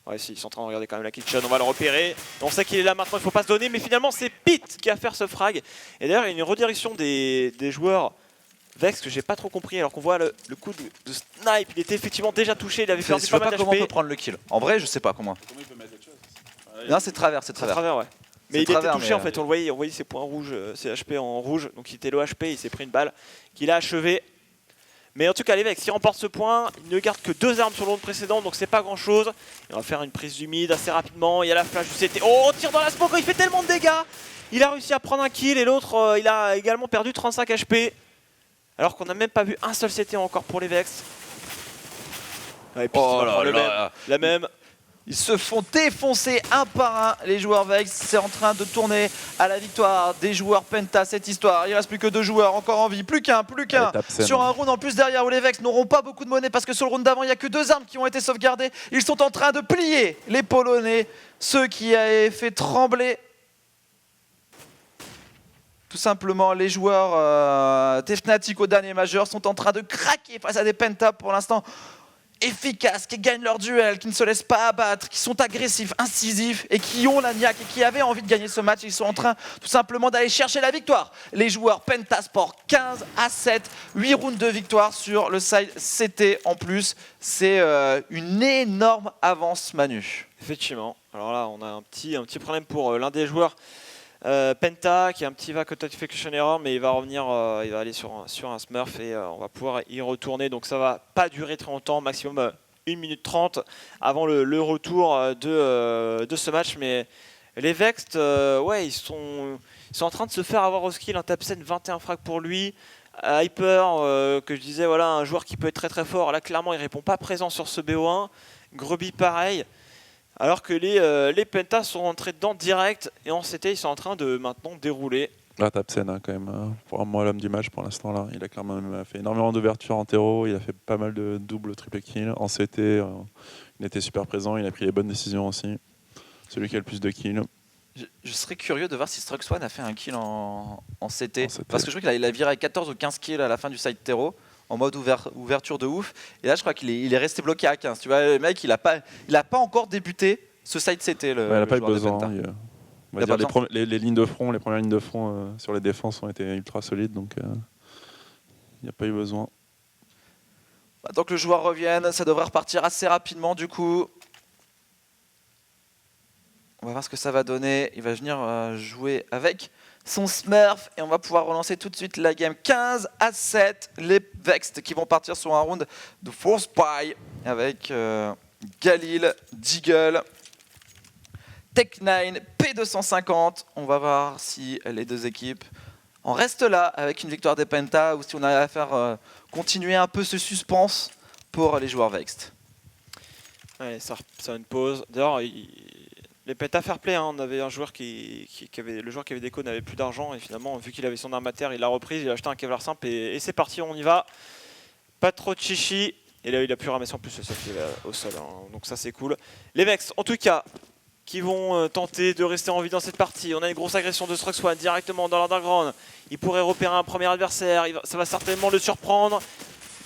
Ouais, si, ils sont en train de regarder quand même la kitchen. On va le repérer. On sait qu'il est là maintenant, il faut pas se donner. Mais finalement, c'est Pete qui va faire ce frag. Et d'ailleurs, il y a une redirection des joueurs Vex que j'ai pas trop compris. Alors qu'on voit le coup de snipe. Il était effectivement déjà touché. Il avait perdu Je pas sais pas mal comment on d'HP. peut prendre le kill. En vrai, je sais pas comment. Comment il peut mettre autre chose? Non, c'est travers, c'est C'est travers. travers, ouais. Mais C'est il travers, était touché mais, en fait. On voyait ses points rouges, ses HP en rouge. Donc il était low HP. Il s'est pris une balle qu'il a achevé. Mais en tout cas, les Vex, s'ils remportent ce point, ils ne gardent que 2 armes sur le round précédent, donc c'est pas grand chose. Et on va faire une prise du mid assez rapidement. Il y a la flash du CT. Oh, on tire dans la smoke, il fait tellement de dégâts. Il a réussi à prendre un kill et l'autre, il a également perdu 35 HP. Alors qu'on n'a même pas vu un seul CT encore pour les Vex. Ouais, et puis Oh là le là. même, la même. Ils se font défoncer un par un, les joueurs Vex. C'est en train de tourner à la victoire des joueurs Penta, cette histoire. Il ne reste plus que 2 joueurs encore en vie. Plus qu'un. Sur un round en plus derrière où les Vex n'auront pas beaucoup de monnaie parce que sur le round d'avant, il n'y a que 2 armes qui ont été sauvegardées. Ils sont en train de plier les Polonais. Ceux qui avaient fait trembler tout simplement les joueurs des Fnatic au dernier majeur sont en train de craquer face à des Penta pour l'instant efficaces, qui gagnent leur duel, qui ne se laissent pas abattre, qui sont agressifs, incisifs et qui ont la niaque et qui avaient envie de gagner ce match. Ils sont en train tout simplement d'aller chercher la victoire. Les joueurs Pentasport 15-7, 8 rounds de victoire sur le side CT en plus. C'est une énorme avance Manu. Effectivement. Alors là, on a un petit problème pour l'un des joueurs. Penta qui a un petit vac authentification error, mais il va revenir, il va aller sur un smurf et on va pouvoir y retourner. Donc ça va pas durer très longtemps, maximum 1 minute 30 avant le retour de ce match. Mais les Vext, ouais, ils sont en train de se faire avoir au skill. Un Tapsen 21 frags pour lui. Hyper, que je disais, voilà, un joueur qui peut être très très fort. Là, clairement, il répond pas présent sur ce BO1. Grubby, pareil. Alors que les Pentas sont rentrés dedans direct et en CT ils sont en train de maintenant dérouler. Là, Tapsen, quand même, pour moi l'homme du match pour l'instant. Là, il a clairement fait énormément d'ouverture en terreau, il a fait pas mal de double, triple kills. En CT, il était super présent, il a pris les bonnes décisions aussi. Celui qui a le plus de kills. Je serais curieux de voir si Struxone a fait un kill en CT. Parce que je crois qu'il a viré à 14 ou 15 kills à la fin du side terreau. En mode ouverture de ouf. Et là, je crois qu'il est resté bloqué à 15. Tu vois, le mec, il a pas encore débuté ce side CT. Il n'a pas eu besoin. On va dire les lignes de front, les premières lignes de front sur les défenses ont été ultra solides. Donc, il n'y a pas eu besoin. Tant que le joueur revienne, ça devrait repartir assez rapidement du coup. On va voir ce que ça va donner. Il va venir jouer avec son Smurf et on va pouvoir relancer tout de suite la game. 15-7, les Vext qui vont partir sur un round de Force Spy avec Galil, Deagle, Tech9, P250. On va voir si les 2 équipes en restent là avec une victoire des Penta ou si on a à faire continuer un peu ce suspense pour les joueurs Vext. Ouais, ça a une pause. D'ailleurs, les Penta fair play, hein, on avait un joueur le joueur qui avait déco n'avait plus d'argent et finalement vu qu'il avait son arme à terre, il l'a reprise, il a acheté un Kevlar simple et c'est parti, on y va. Pas trop de chichi et là il a pu ramasser en plus le sac au sol, hein, donc ça c'est cool. Les Vex en tout cas qui vont tenter de rester en vie dans cette partie. On a une grosse agression de Struxone directement dans l'underground. Il pourrait repérer un premier adversaire, ça va certainement le surprendre.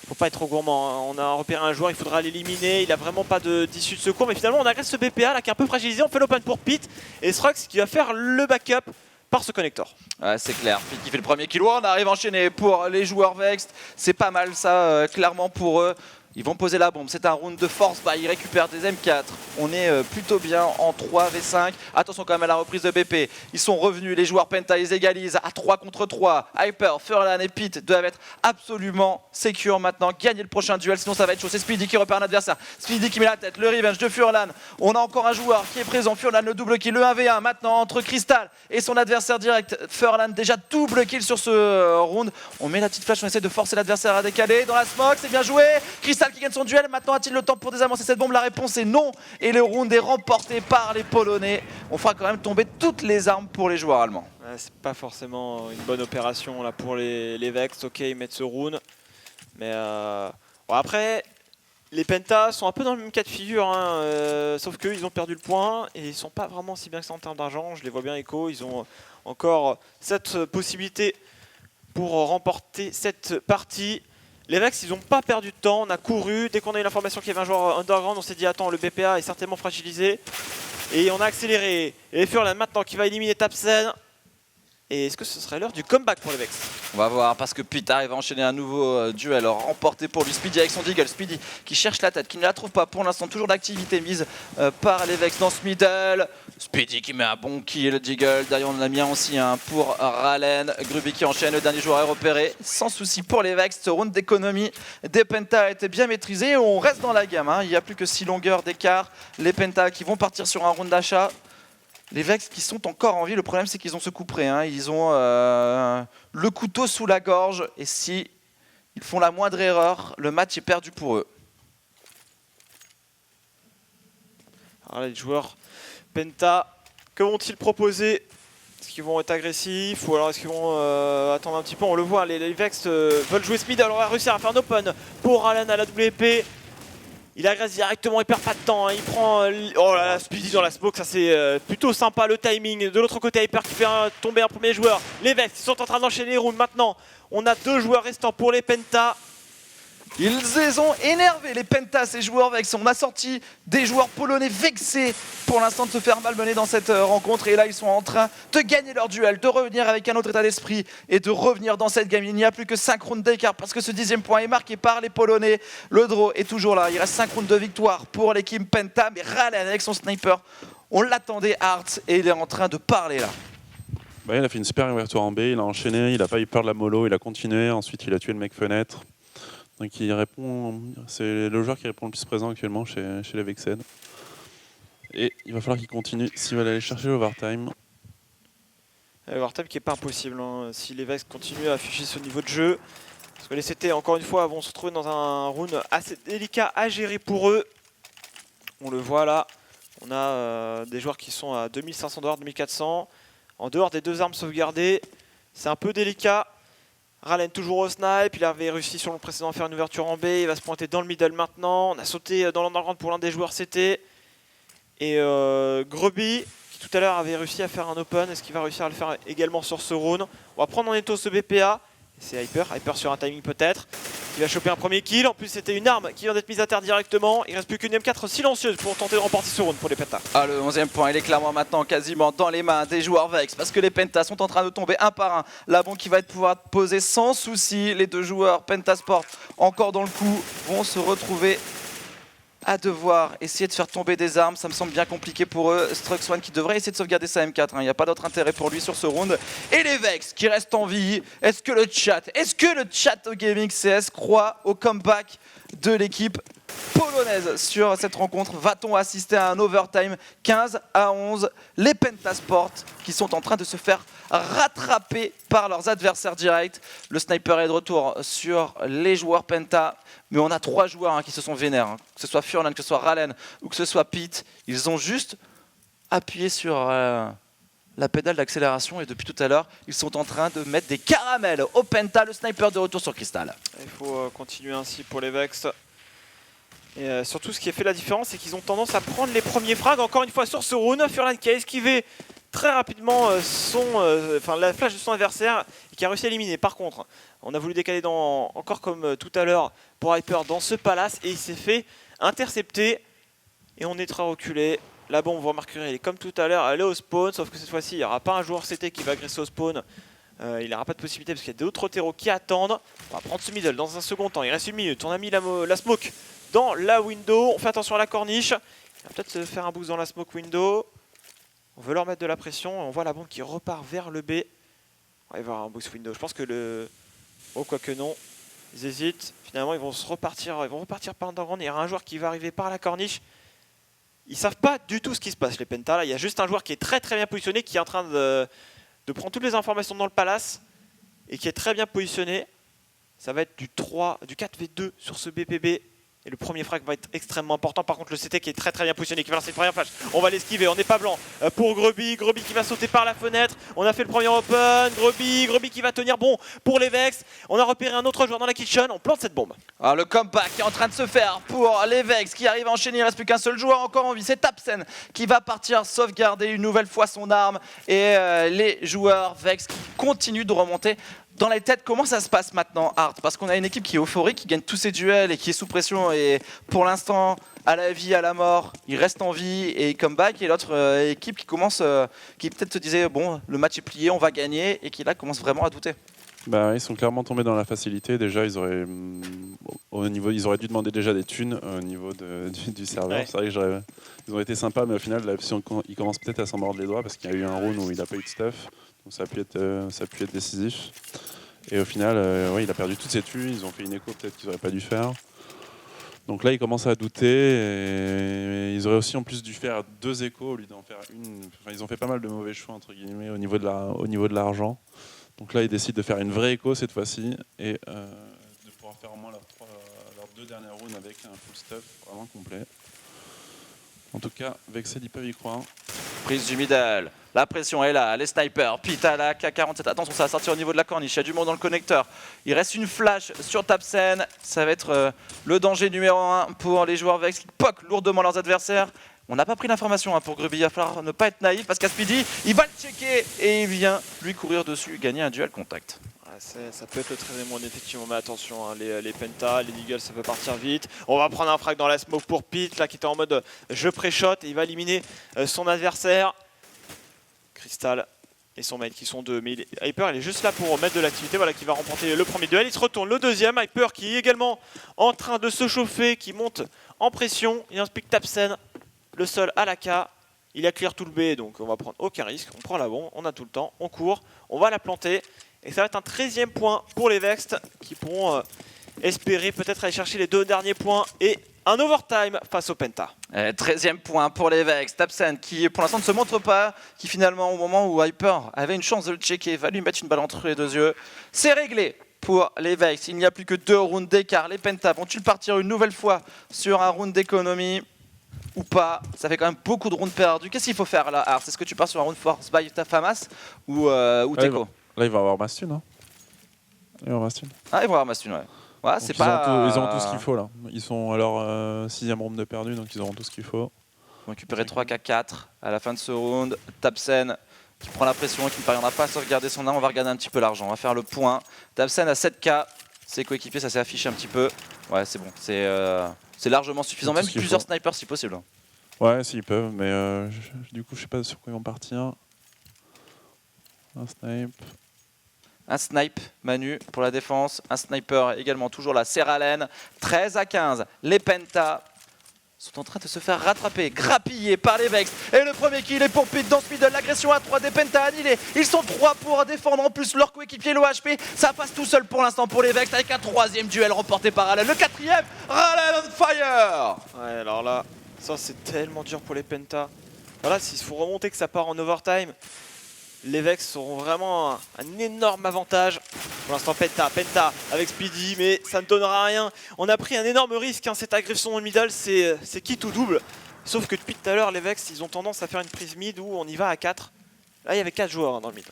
Faut pas être trop gourmand, hein. On a repéré un joueur, il faudra l'éliminer, il a vraiment pas d'issue de secours, mais finalement on agresse ce BPA là qui est un peu fragilisé, on fait l'open pour Pete et Strux qui va faire le backup par ce connector. Ouais, c'est clair, Pete qui fait le premier kill, on arrive enchaîné pour les joueurs Vext, c'est pas mal ça, clairement pour eux. Ils vont poser la bombe, c'est un round de force, ils récupèrent des M4. On est plutôt bien en 3v5. Attention quand même à la reprise de BP. Ils sont revenus, les joueurs Penta, ils égalisent à 3 contre 3. Hyper, Furlan et Pete doivent être absolument secure maintenant. Gagner le prochain duel, sinon ça va être chaud. C'est Speedy qui repère un adversaire. Speedy qui met la tête, le revenge de Furlan. On a encore un joueur qui est présent, Furlan le double kill, le 1v1 maintenant entre Crystal et son adversaire direct. Furlan déjà double kill sur ce round. On met la petite flash, on essaie de forcer l'adversaire à décaler. Dans la smoke, c'est bien joué. Crystal qui gagne son duel, maintenant a-t-il le temps pour désamorcer cette bombe? La réponse est non et le round est remporté par les Polonais. On fera quand même tomber toutes les armes pour les joueurs allemands. Ouais, c'est pas forcément une bonne opération là pour les Vex. Ok, ils mettent ce round, mais bon, après les Pentas sont un peu dans le même cas de figure, hein, sauf qu'eux ils ont perdu le point et ils sont pas vraiment si bien que ça en termes d'argent. Je les vois bien écho, ils ont encore cette possibilité pour remporter cette partie. Les Vex, ils n'ont pas perdu de temps, on a couru, dès qu'on a eu l'information qu'il y avait un joueur underground, on s'est dit attends, le BPA est certainement fragilisé. Et on a accéléré. Et Furlan maintenant qui va éliminer Tapsen. Et est-ce que ce serait l'heure du comeback pour les Vex? On va voir parce que Pete arrive à enchaîner un nouveau duel remporté pour lui. Speedy avec son Deagle, Speedy qui cherche la tête, qui ne la trouve pas pour l'instant. Toujours l'activité mise par les Vex dans ce middle. Speedy qui met un bon kill, Deagle. Derrière on en a mis un aussi pour Ralen. Grubby qui enchaîne, le dernier joueur est repéré. Sans souci pour les Vex, ce round d'économie des Penta a été bien maîtrisé. On reste dans la gamme, hein. Il n'y a plus que 6 longueurs d'écart. Les Penta qui vont partir sur un round d'achat. Les Vex qui sont encore en vie, le problème c'est qu'ils ont ce coup près, hein. Ils ont le couteau sous la gorge et si ils font la moindre erreur, le match est perdu pour eux. Alors, les joueurs Penta, que vont-ils proposer? Est-ce qu'ils vont être agressifs ou alors est-ce qu'ils vont attendre un petit peu? On le voit, les Vex veulent jouer ce middle. On va réussir à faire un open pour Allen à la WP. Il agresse directement, il perd pas de temps, hein. Il prend oh là là, Speedy dans la smoke, ça c'est plutôt sympa le timing. De l'autre côté, Hyper qui fait tomber un premier joueur. Les Vex sont en train d'enchaîner les rounds maintenant. On a 2 joueurs restants pour les Penta. Ils les ont énervés, les Penta, ces joueurs Vex. On a sorti des joueurs polonais vexés pour l'instant de se faire malmener dans cette rencontre. Et là, ils sont en train de gagner leur duel, de revenir avec un autre état d'esprit et de revenir dans cette game. Il n'y a plus que 5 rounds d'écart parce que ce 10e point est marqué par les Polonais. Le draw est toujours là. Il reste 5 rounds de victoire pour l'équipe Penta. Mais Ralen avec son sniper, on l'attendait Hart et il est en train de parler là. Bah, il a fait une super ouverture en B, il a enchaîné, il n'a pas eu peur de la mollo, il a continué, ensuite il a tué le mec fenêtre. Donc il répond, c'est le joueur qui répond le plus présent actuellement chez les Vexed. Et il va falloir qu'il continue s'il va aller chercher l'overtime. Overtime qui n'est pas impossible hein, si les Vex continuent à afficher ce niveau de jeu. Parce que les CT, encore une fois, vont se retrouver dans un round assez délicat à gérer pour eux. On le voit là, on a des joueurs qui sont à 2500 $, 2400. En dehors des 2 armes sauvegardées, c'est un peu délicat. Ralen toujours au snipe, il avait réussi sur le précédent à faire une ouverture en B, il va se pointer dans le middle maintenant. On a sauté dans l'underground pour l'un des joueurs CT. Et Grubby, qui tout à l'heure avait réussi à faire un open, est-ce qu'il va réussir à le faire également sur ce round? On va prendre en étau ce BPA, c'est Hyper sur un timing peut-être. Il va choper un premier kill, en plus c'était une arme qui vient d'être mise à terre directement. Il reste plus qu'une M4 silencieuse pour tenter de remporter ce round pour les Penta. Ah, le 11e point, il est clairement maintenant quasiment dans les mains des joueurs Vex parce que les Penta sont en train de tomber un par un. La bombe qui va pouvoir poser sans souci. Les 2 joueurs Pentasport encore dans le coup vont se retrouver à devoir essayer de faire tomber des armes. Ça me semble bien compliqué pour eux. Strux1 qui devrait essayer de sauvegarder sa M4, hein. Il n'y a pas d'autre intérêt pour lui sur ce round. Et les Vex qui restent en vie. Est-ce que le chat au Gaming CS croit au comeback de l'équipe polonaise sur cette rencontre? Va-t-on assister à un overtime 15-11? Les Pentasport qui sont en train de se faire rattraper par leurs adversaires directs. Le sniper est de retour sur les joueurs Penta. Mais on a 3 joueurs qui se sont vénères, hein. Que ce soit Furlan, que ce soit Ralen ou que ce soit Pete. Ils ont juste appuyé sur la pédale d'accélération et depuis tout à l'heure, ils sont en train de mettre des caramels au Penta. Le sniper de retour sur Crystal. Il faut continuer ainsi pour les Vex. Et surtout, ce qui a fait la différence, c'est qu'ils ont tendance à prendre les premiers frags. Encore une fois sur ce round, Furlan qui a esquivé très rapidement la flash de son adversaire et qui a réussi à éliminer. Par contre, on a voulu décaler encore comme tout à l'heure pour Hyper dans ce palace et il s'est fait intercepter et on est très reculé. La bombe, vous remarquerez, elle est comme tout à l'heure, elle est au spawn, sauf que cette fois-ci, il n'y aura pas un joueur CT qui va agresser au spawn. Il n'aura pas de possibilité parce qu'il y a d'autres terreaux qui attendent. On va prendre ce middle dans un second temps, il reste 1 minute, on a mis la smoke dans la window, on fait attention à la corniche. Il va peut-être se faire un boost dans la smoke window. On veut leur mettre de la pression, on voit la bombe qui repart vers le B. On va y avoir un boost window, je pense que le... Oh, quoique non, ils hésitent. Finalement, ils vont repartir par underground. Il y aura un joueur qui va arriver par la corniche. Ils savent pas du tout ce qui se passe, les Penta. Là, il y a juste un joueur qui est très bien positionné, qui est en train de prendre toutes les informations dans le palace et qui est très bien positionné. Ça va être du 4v2 sur ce BPB. Et le premier frag va être extrêmement important. Par contre, le CT qui est très bien positionné, qui va lancer une première flash. On va l'esquiver, on n'est pas blanc. Pour Grubby qui va sauter par la fenêtre. On a fait le premier open. Grubby qui va tenir bon pour les Vex. On a repéré un autre joueur dans la kitchen. On plante cette bombe. Alors le comeback est en train de se faire pour les Vex qui arrivent à enchaîner. Il ne reste plus qu'un seul joueur encore en vie. C'est Tapsen qui va partir sauvegarder une nouvelle fois son arme. Et les joueurs Vex qui continuent de remonter dans les têtes. Comment ça se passe maintenant, Art? Parce qu'on a une équipe qui est euphorique, qui gagne tous ses duels et qui est sous pression et pour l'instant à la vie, à la mort, il reste en vie et il comeback. Et l'autre équipe qui commence, qui peut-être se disait bon, le match est plié, on va gagner, et qui là commence vraiment à douter. Bah, ils sont clairement tombés dans la facilité. Déjà, ils auraient dû demander déjà des thunes au niveau du serveur. Ouais. C'est vrai que ils ont été sympas, mais au final, là, ils commencent peut-être à s'en mordre les doigts parce qu'il y a eu un round où il n'a pas eu de stuff. Donc ça a pu être décisif. Et au final, il a perdu toutes ses thunes. Ils ont fait une écho peut-être qu'ils n'auraient pas dû faire. Donc là, ils commencent à douter. Et ils auraient aussi en plus dû faire 2 échos au lieu d'en faire une. Enfin, ils ont fait pas mal de mauvais choix entre guillemets au niveau de l'argent. Donc là, ils décident de faire une vraie écho cette fois-ci et de pouvoir faire au moins leurs 2 dernières rounds avec un full stuff vraiment complet. En tout cas, Vexed, ils peuvent y croire. Prise du middle, la pression est là, les snipers, Pete à la K47, attention ça va sortir au niveau de la corniche, il y a du monde dans le connecteur. Il reste une flash sur Tapsen, ça va être le danger numéro 1 pour les joueurs Vex qui poquent lourdement leurs adversaires. On n'a pas pris l'information pour Grubby, il va falloir ne pas être naïf parce qu'à Speedy, il va le checker et il vient lui courir dessus, gagner un duel contact. Ça peut être le 13e round effectivement, mais attention, hein, les Penta, les Deagles, ça peut partir vite. On va prendre un frag dans la smoke pour Pete, là qui était en mode je pré-shot et il va éliminer son adversaire. Crystal et son mate qui sont deux, mais Hyper il est juste là pour mettre de l'activité, voilà, qui va remporter le premier duel. Il se retourne le deuxième, Hyper qui est également en train de se chauffer, qui monte en pression. Il inspecte Tapsen, le seul à la K. Il a clear tout le B, donc on va prendre aucun risque. On prend la bombe, on a tout le temps, on court, on va la planter. Et ça va être un 13e point pour les Vexed qui pourront espérer peut-être aller chercher les 2 derniers points et un overtime face au Penta. 13e point pour les Vex, Tapsen qui pour l'instant ne se montre pas, qui finalement au moment où Hyper avait une chance de le checker, va lui mettre une balle entre les deux yeux. C'est réglé pour les Vex, il n'y a plus que 2 rounds d'écart. Les Penta vont-ils partir une nouvelle fois sur un round d'économie ou pas? Ça fait quand même beaucoup de rounds perdus. Qu'est-ce qu'il faut faire là, Ars? Est-ce que tu pars sur un round force by ta Famas ou Teco? Là, il va avoir Mastune. Hein. Il va avoir Mastune. Ah, ils vont avoir Mastune, ouais. Ouais, c'est ils pas... ils auront tout ce qu'il faut là. Ils sont à leur 6e round de perdu, donc ils auront tout ce qu'il faut. Ils vont récupérer 3K4 à la fin de ce round. Tapsen qui prend la pression et qui ne parviendra pas à sauvegarder son arme. On va regarder un petit peu l'argent. On va faire le point. Tapsen à 7K. Ses coéquipiers, ça s'est affiché un petit peu. Ouais, c'est bon. C'est largement suffisant. Même plusieurs snipers si possible. Ouais, s'ils peuvent, mais du coup, je sais pas sur quoi ils vont partir. Un snipe. Un snipe, Manu, pour la défense. Un sniper également, toujours là. Seralen, 13-15. Les Penta sont en train de se faire rattraper, grappiller par les Vex. Et le premier kill est pour Pete dans ce middle. L'agression à 3 des Penta annulée. Ils sont 3 pour défendre en plus leur coéquipier, l'OHP. Ça passe tout seul pour l'instant pour les Vex avec un 3e duel remporté par Ralen. Le 4e, Ralen on fire. Ouais, alors là, ça c'est tellement dur pour les Penta. Voilà, s'il faut remonter que ça part en overtime, les Vex auront vraiment un énorme avantage. Pour l'instant, Penta avec Speedy, mais ça ne donnera rien. On a pris un énorme risque, hein, cette agression dans le middle, c'est kit ou double. Sauf que depuis tout à l'heure, les Vex, ils ont tendance à faire une prise mid où on y va à 4. Là, il y avait 4 joueurs dans le mid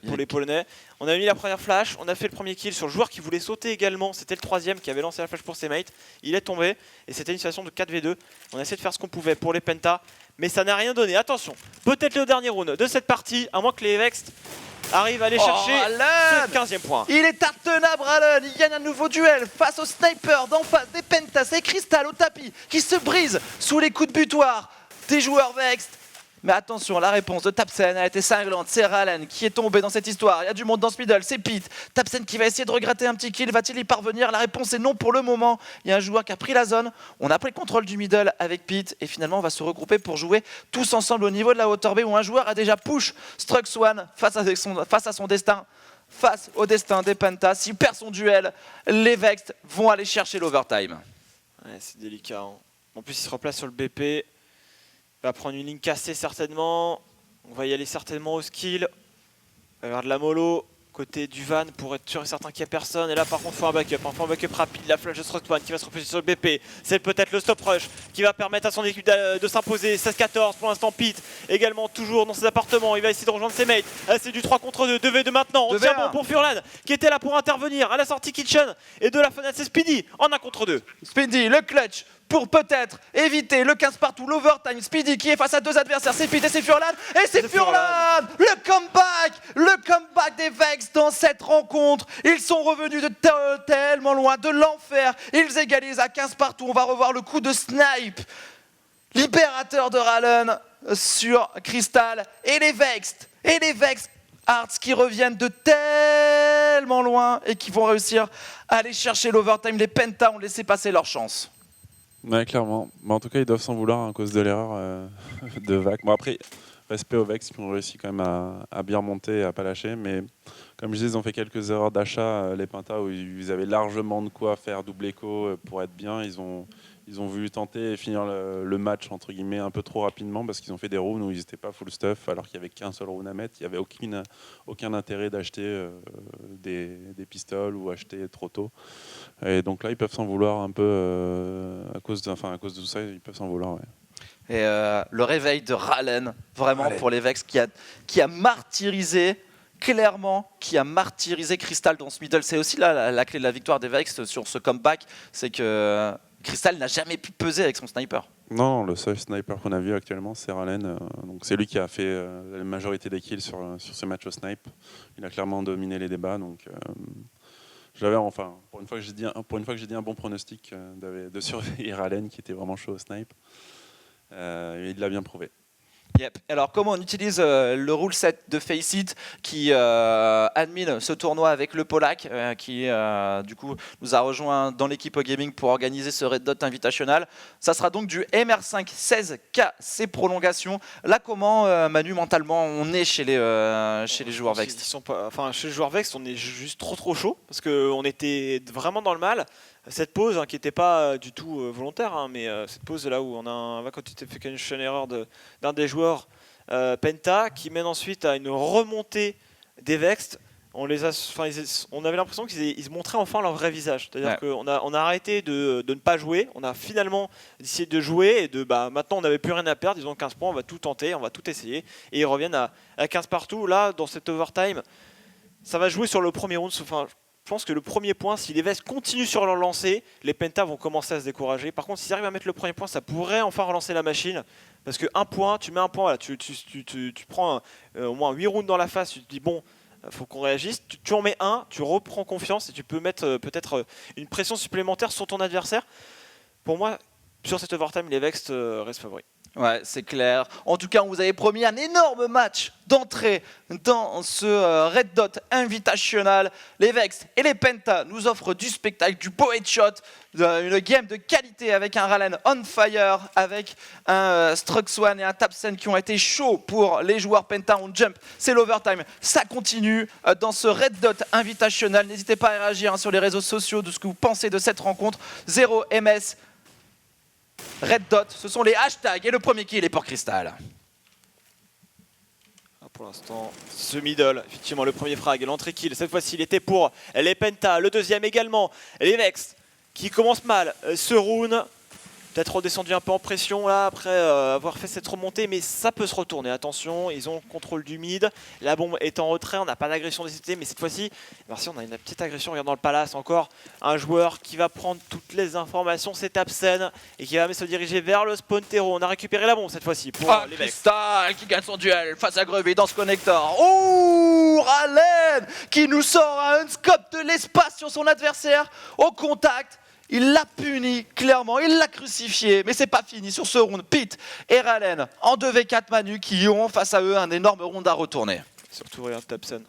pour les Polonais. On a mis la première flash, on a fait le premier kill sur le joueur qui voulait sauter également. C'était le 3e qui avait lancé la flash pour ses mates. Il est tombé et c'était une situation de 4v2. On a essayé de faire ce qu'on pouvait pour les Penta, mais ça n'a rien donné. Attention, peut-être le dernier round de cette partie, à moins que les Vex arrivent à aller chercher ce 15e point. Il est intenable, Ralen. Il gagne un nouveau duel face au sniper d'en face des Penta. C'est Crystal au tapis qui se brise sous les coups de butoir des joueurs Vex. Mais attention, la réponse de Tapsen a été cinglante. C'est Ralen qui est tombé dans cette histoire. Il y a du monde dans ce middle, c'est Pete. Tapsen qui va essayer de regretter un petit kill. Va-t-il y parvenir? La réponse est non pour le moment. Il y a un joueur qui a pris la zone. On a pris le contrôle du middle avec Pete. Et finalement, on va se regrouper pour jouer tous ensemble au niveau de la hauteur B où un joueur a déjà push Strux One face à son destin. Face au destin des Penta. S'il perd son duel, les Vex vont aller chercher l'overtime. Ouais, c'est délicat. Hein. En plus, il se replace sur le BP. Il va prendre une ligne cassée certainement. On va y aller certainement au skill. Il va y avoir de la mollo côté du van pour être sûr et certain qu'il n'y a personne. Et là par contre il faut un backup. Un backup rapide. La flash de Strutman qui va se reposer sur le BP. C'est peut-être le stop rush qui va permettre à son équipe de s'imposer. 16-14 pour l'instant. Pete également toujours dans ses appartements. Il va essayer de rejoindre ses mates. C'est du 3 contre 2. 2v2 maintenant. On tient bon pour Furlan qui était là pour intervenir à la sortie kitchen. Et de la fenêtre c'est Speedy en 1 contre 2. Speedy, le clutch pour peut-être éviter le 15 partout, l'overtime. Speedy qui est face à 2 adversaires, c'est Pete et c'est Furlan. Et c'est Furlan. Le comeback des Vex dans cette rencontre. Ils sont revenus de tellement loin, de l'enfer. Ils égalisent à 15 partout. On va revoir le coup de snipe libérateur de Ralen sur Crystal. Et les Vex Hearts qui reviennent de tellement loin et qui vont réussir à aller chercher l'overtime. Les Penta ont laissé passer leur chance. Ouais, clairement. Mais en tout cas, ils doivent s'en vouloir à cause de l'erreur de Vac. Bon, après, respect aux Vex qui ont réussi quand même à bien monter et à pas lâcher. Mais comme je disais, ils ont fait quelques erreurs d'achat, les Penta, où ils avaient largement de quoi faire double écho pour être bien. Ils ont voulu tenter et finir le match entre guillemets un peu trop rapidement parce qu'ils ont fait des rounds où ils n'étaient pas full stuff alors qu'il n'y avait qu'un seul round à mettre. Il n'y avait aucun intérêt d'acheter des pistoles ou acheter trop tôt. Et donc là, ils peuvent s'en vouloir un peu à cause de tout ça. Ils peuvent s'en vouloir. Ouais. Et le réveil de Ralen, vraiment Allez. pour les Vex, qui a martyrisé, clairement, qui a martyrisé Crystal dans ce middle. C'est aussi là la clé de la victoire des Vex sur ce comeback, c'est que Crystal n'a jamais pu peser avec son sniper. Non, le seul sniper qu'on a vu actuellement, c'est Ralen. Donc c'est lui qui a fait la majorité des kills sur ce match au snipe. Il a clairement dominé les débats. Donc j'avais enfin pour une fois que j'ai dit un bon pronostic de surveiller Ralen qui était vraiment chaud au snipe. Et il l'a bien prouvé. Yep. Alors comment on utilise le rule set de Faceit qui admine ce tournoi avec le Polak qui du coup nous a rejoint dans l'équipe Gaming pour organiser ce Red Dot Invitational. Ça sera donc du MR5 16KC prolongation. Là comment Manu mentalement on est chez les joueurs Vex? Chez les joueurs Vex on est juste trop chaud parce qu'on était vraiment dans le mal. Cette pause qui n'était pas du tout volontaire, mais cette pause là où on a quand tu t'es fait une erreur d'un des joueurs Penta qui mène ensuite à une remontée des Vex. On avait l'impression qu'ils montraient enfin leur vrai visage. C'est-à-dire qu'on a arrêté de ne pas jouer, on a finalement décidé de jouer et maintenant on n'avait plus rien à perdre, ils ont 15 points, on va tout tenter, on va tout essayer. Et ils reviennent à 15 partout. Là, dans cet overtime, ça va jouer sur le premier round. Je pense que le premier point, si les Vex continuent sur leur lancée, les Penta vont commencer à se décourager. Par contre, s'ils arrivent à mettre le premier point, ça pourrait enfin relancer la machine. Parce que un point, tu mets un point, là, tu prends au moins 8 rounds dans la face, tu te dis bon, faut qu'on réagisse. Tu en mets un, tu reprends confiance et tu peux mettre peut-être une pression supplémentaire sur ton adversaire. Pour moi, sur cet overtime, les Vex restent favoris. Ouais, c'est clair. En tout cas, on vous avait promis un énorme match d'entrée dans ce Red Dot Invitational. Les Vex et les Penta nous offrent du spectacle, du beau headshot, une game de qualité avec un Ralen on fire, avec un Struxone et un Tapsen qui ont été chauds pour les joueurs Penta. On jump, c'est l'overtime. Ça continue dans ce Red Dot Invitational. N'hésitez pas à réagir sur les réseaux sociaux de ce que vous pensez de cette rencontre. 0MS Red Dot, ce sont les hashtags et le premier kill est pour Crystal. Pour l'instant, ce middle, effectivement le premier frag et l'entrée kill, cette fois-ci il était pour les Penta, le deuxième également, les Vex qui commencent mal ce round. Peut-être redescendu un peu en pression là après avoir fait cette remontée, mais ça peut se retourner. Attention, ils ont le contrôle du mid. La bombe est en retrait, on n'a pas d'agression des CT, mais cette fois-ci, merci, on a une petite agression. Regarde dans le palace encore un joueur qui va prendre toutes les informations, c'est Tapsen, et qui va se diriger vers le spawn terreau. On a récupéré la bombe cette fois-ci pour les Vex. Crystal qui gagne son duel face à Grevy dans ce connector. Oh, Ralen qui nous sort un scope de l'espace sur son adversaire au contact. Il l'a puni, clairement, il l'a crucifié, mais c'est pas fini sur ce round. Pete et Ralen en 2v4 Manu qui ont face à eux un énorme round à retourner. Surtout regarde Tapsen,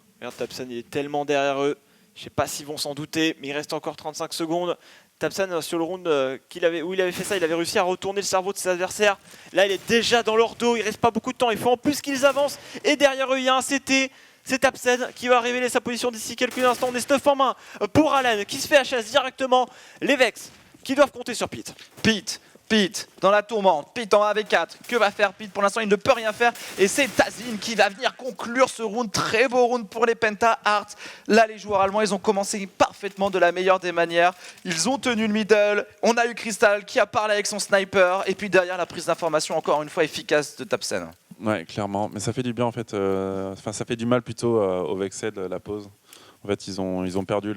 il est tellement derrière eux, je sais pas s'ils vont s'en douter, mais il reste encore 35 secondes. Tapsen sur le round où il avait fait ça, il avait réussi à retourner le cerveau de ses adversaires. Là il est déjà dans leur dos, il reste pas beaucoup de temps, il faut en plus qu'ils avancent. Et derrière eux il y a un CT. C'est Tapsen qui va révéler sa position d'ici quelques instants. On est stuff en main pour Ralen qui se fait HS directement. Les Vex qui doivent compter sur Pete. Pete dans la tourmente, Pete en AV4. Que va faire Pete? Pour l'instant, il ne peut rien faire. Et c'est Tazin qui va venir conclure ce round. Très beau round pour les Penta Heart. Là, les joueurs allemands, ils ont commencé parfaitement de la meilleure des manières. Ils ont tenu le middle. On a eu Crystal qui a parlé avec son sniper. Et puis derrière, la prise d'information, encore une fois, efficace de Tapsen. Ouais, clairement. Mais ça fait du bien en fait. Ça fait du mal plutôt au Vexed la pause. En fait, ils ont perdu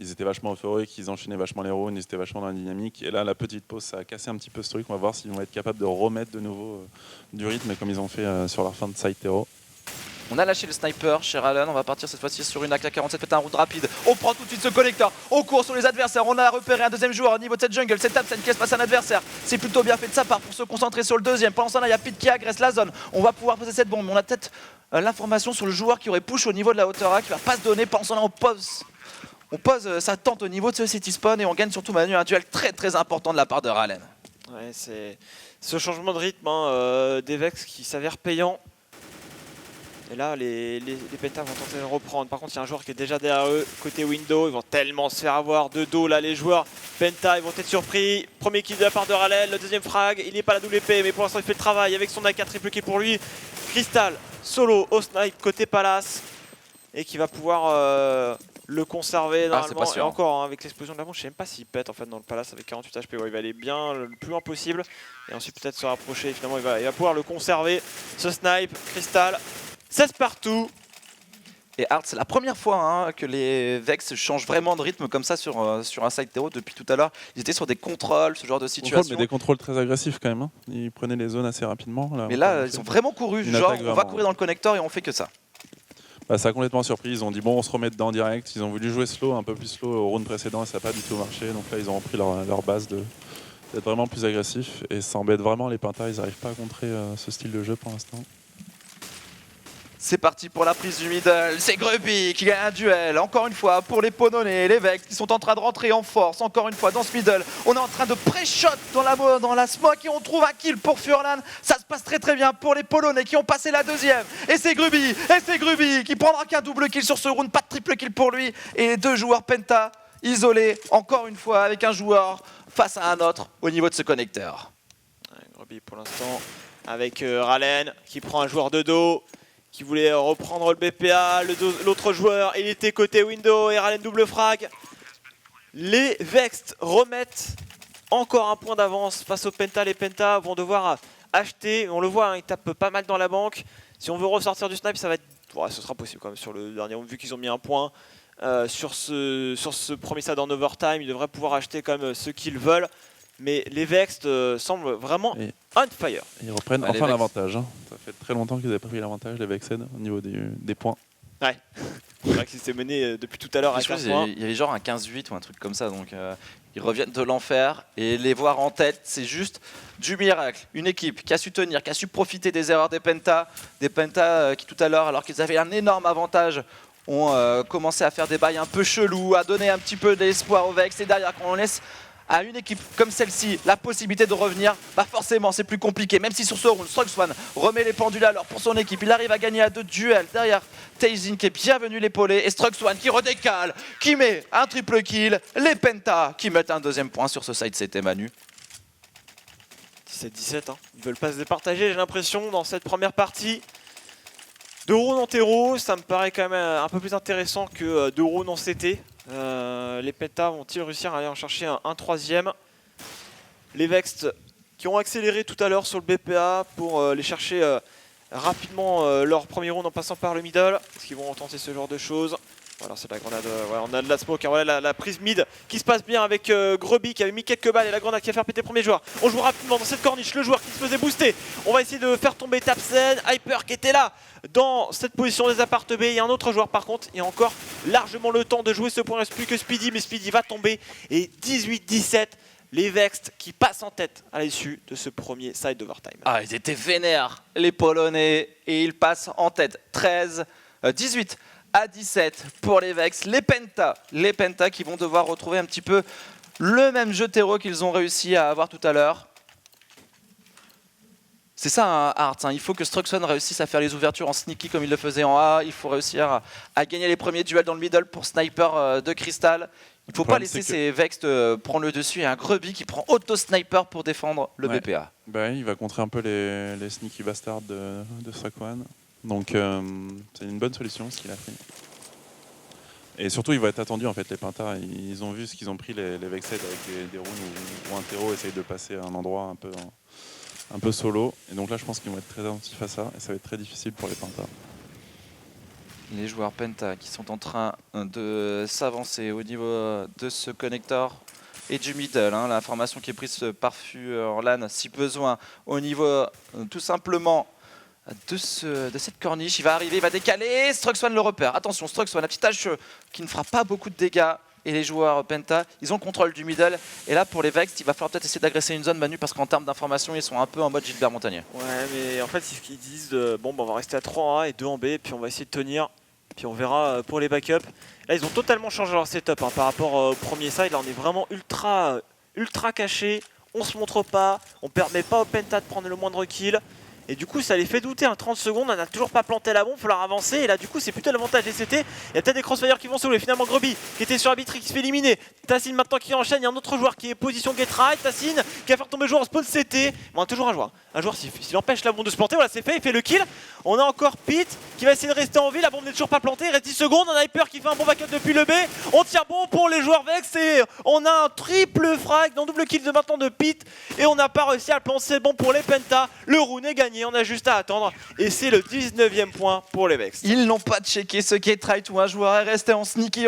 ils étaient vachement euphoriques, ils enchaînaient vachement les rounds, ils étaient vachement dans la dynamique. Et là, la petite pause, ça a cassé un petit peu ce truc. On va voir s'ils vont être capables de remettre de nouveau du rythme comme ils ont fait sur leur fin de side terreau. On a lâché le sniper chez Ralen, on va partir cette fois-ci sur une AK-47, fait un round rapide. On prend tout de suite ce connecteur, on court sur les adversaires, on a repéré un deuxième joueur au niveau de cette jungle, c'est Tapsen qui laisse passer un adversaire. C'est plutôt bien fait de sa part pour se concentrer sur le deuxième. Pendant ce temps-là, il y a Pete qui agresse la zone, on va pouvoir poser cette bombe. On a peut-être l'information sur le joueur qui aurait push au niveau de la hauteur A, qui va pas se donner. Pendant ce temps-là, on pose sa tente au niveau de ce city spawn et on gagne surtout Manu un duel très très important de la part de Ralen. Ouais, c'est ce changement de rythme des Vex qui s'avère payant. Et là, les Penta vont tenter de reprendre. Par contre, il y a un joueur qui est déjà derrière eux, côté window. Ils vont tellement se faire avoir de dos là, les joueurs. Penta, ils vont être surpris. Premier kill de la part de Ralen, le deuxième frag. Il n'est pas la double épée, mais pour l'instant, il fait le travail avec son AK triple kill pour lui. Crystal, solo au snipe, côté Palace. Et qui va pouvoir le conserver Ah, c'est normalement. pas sûr. Et encore, hein, avec l'explosion de la bombe, je sais même pas s'il pète en fait dans le palace avec 48 HP. Ouais, il va aller bien le plus loin possible et ensuite peut-être se rapprocher. Et finalement, il va pouvoir le conserver. Ce snipe, Crystal, 16 partout. Et Art, c'est la première fois hein, que les Vex changent vraiment de rythme comme ça sur un side terreau depuis tout à l'heure. Ils étaient sur des contrôles, ce genre de situation. Mais des contrôles très agressifs quand même. Hein. Ils prenaient les zones assez rapidement. Mais là, ils ont vraiment couru. Une Genre, attaque on va vraiment. courir dans le connecteur et on fait que ça. Bah, ça a complètement surpris. Ils ont dit bon, on se remet dedans direct. Ils ont voulu jouer slow, un peu plus slow au round précédent et ça n'a pas du tout marché. Donc là, ils ont repris leur base d'être vraiment plus agressifs. Et ça embête vraiment les Pentas. Ils n'arrivent pas à contrer ce style de jeu pour l'instant. C'est parti pour la prise du middle, c'est Grubby qui gagne un duel, encore une fois pour les Polonais, les Vex qui sont en train de rentrer en force, encore une fois dans ce middle. On est en train de pré-shot dans la smoke et on trouve un kill pour Furlan. Ça se passe très très bien pour les Polonais qui ont passé la deuxième. Et c'est Grubby qui prendra qu'un double kill sur ce round, pas de triple kill pour lui. Et les deux joueurs Penta isolés, encore une fois avec un joueur face à un autre au niveau de ce connecteur. Ouais, Grubby pour l'instant avec Ralen qui prend un joueur de dos. Qui voulait reprendre le BPA, l'autre joueur, il était côté window et Ralen double frag. Les Vex remettent encore un point d'avance face aux Penta. Les Penta vont devoir acheter, on le voit, hein, ils tapent pas mal dans la banque. Si on veut ressortir du snipe, ça va être, ouais, ce sera possible quand même sur le dernier round, vu qu'ils ont mis un point. Sur ce premier stade en overtime, ils devraient pouvoir acheter quand même ce qu'ils veulent. Mais les Vex semblent vraiment on fire. Ils reprennent Ouais, enfin les l'avantage. Hein. Ça fait très longtemps qu'ils n'avaient pas pris l'avantage, les Vexed, au niveau des points. Ouais, c'est vrai qu'ils s'étaient menés depuis tout à l'heure à Je pense 15 points. qu'il y avait genre un 15-8 ou un truc comme ça, donc ils reviennent de l'enfer et les voir en tête, c'est juste du miracle. Une équipe qui a su tenir, qui a su profiter des erreurs des Penta qui tout à l'heure, alors qu'ils avaient un énorme avantage, ont commencé à faire des bails un peu chelous, à donner un petit peu d'espoir aux Vex. Et derrière, quand on laisse à une équipe comme celle-ci la possibilité de revenir, bah forcément c'est plus compliqué. Même si sur ce round, Struxwan remet les pendules à l'heure pour son équipe, il arrive à gagner à 2 duels. Derrière, Taizin qui est bien venu l'épauler et Struxwan qui redécale, qui met un triple kill. Les Penta qui mettent un deuxième point sur ce side, c'était Manu. 17-17, hein. Ils veulent pas se départager, j'ai l'impression, dans cette première partie. 2 rounds en terreau, ça me paraît quand même un peu plus intéressant que 2 rounds en CT. Les Penta vont-ils réussir à aller en chercher un troisième? Les Vex qui ont accéléré tout à l'heure sur le BPA pour les chercher rapidement leur premier round en passant par le middle. Est-ce qu'ils vont tenter ce genre de choses? Voilà, c'est la grenade, ouais, on a de la smoke, hein, voilà la prise mid qui se passe bien avec Grubby qui avait mis quelques balles et la grenade qui va faire péter le premier joueur. On joue rapidement dans cette corniche, le joueur qui se faisait booster. On va essayer de faire tomber Tapsen, Hyper qui était là dans cette position des appart B. Il y a un autre joueur par contre, il y a encore largement le temps de jouer ce point, il ne reste plus que Speedy, mais Speedy va tomber. Et 18-17, les Vex qui passent en tête à l'issue de ce premier side overtime. Ah, ils étaient vénères, les Polonais, et ils passent en tête 18 à 17 pour les Vex. Les Penta qui vont devoir retrouver un petit peu le même jeu terreau qu'ils ont réussi à avoir tout à l'heure. C'est ça un Art, hein. Il faut que Struxon réussisse à faire les ouvertures en sneaky comme il le faisait en A. Il faut réussir à gagner les premiers duels dans le middle pour Sniper de Crystal. Il ne faut pas laisser ces Vex prendre le dessus. Et un Grubby qui prend auto-sniper pour défendre le BPA. Bah, il va contrer un peu les sneaky bastards de Struxwan. Donc c'est une bonne solution ce qu'il a fait. Et surtout il va être attendu en fait, les Pentas, ils ont vu ce qu'ils ont pris les Vexed avec des rounds où un terreau essaye de passer à un endroit un peu solo. Et donc là je pense qu'ils vont être très attentifs à ça et ça va être très difficile pour les Pentas. Les joueurs Penta qui sont en train de s'avancer au niveau de ce connecteur et du middle, hein, l'information qui est prise par Furlan si besoin au niveau tout simplement de cette corniche. Il va arriver, il va décaler, Struxwan le repère. Attention, Struxwan, la petite hache qui ne fera pas beaucoup de dégâts. Et les joueurs Penta, ils ont le contrôle du middle. Et là, pour les Vex, il va falloir peut-être essayer d'agresser une zone, Manu, parce qu'en termes d'information, ils sont un peu en mode Gilbert Montagnier. Ouais, mais en fait, c'est ce qu'ils disent. Bon, on va rester à 3 en A et 2 en B, puis on va essayer de tenir. Puis on verra pour les backups. Là, ils ont totalement changé leur setup hein, par rapport au premier side. Là, on est vraiment ultra caché. On se montre pas. On permet pas au Penta de prendre le moindre kill. Et du coup, ça les fait douter. 30 secondes, on n'a toujours pas planté la bombe, il faut falloir avancer. Et là, du coup, c'est plutôt l'avantage des CT. Il y a peut-être des crossfire qui vont se rouler. Finalement, Grubby qui était sur Arbitrix qui se fait éliminer. Tassine maintenant qui enchaîne. Il y a un autre joueur qui est position get right. Tassine qui va faire tomber le joueur en spawn CT. Bon, toujours un joueur. Un joueur, s'il empêche la bombe de se planter, voilà, c'est fait. Il fait le kill. On a encore Pete qui va essayer de rester en vie. La bombe n'est toujours pas plantée. Il reste 10 secondes. Un Hyper qui fait un bon backup depuis le B. On tire bon pour les joueurs Vex. Et on a un triple frag, un double kill de maintenant de Pete. Et on n'a pas réussi à le penser. Bon pour les Penta. Le round est gagné. On a juste à attendre. Et c'est le 19e point pour les Vex. Ils n'ont pas checké ce get right où un joueur est resté en sneaky.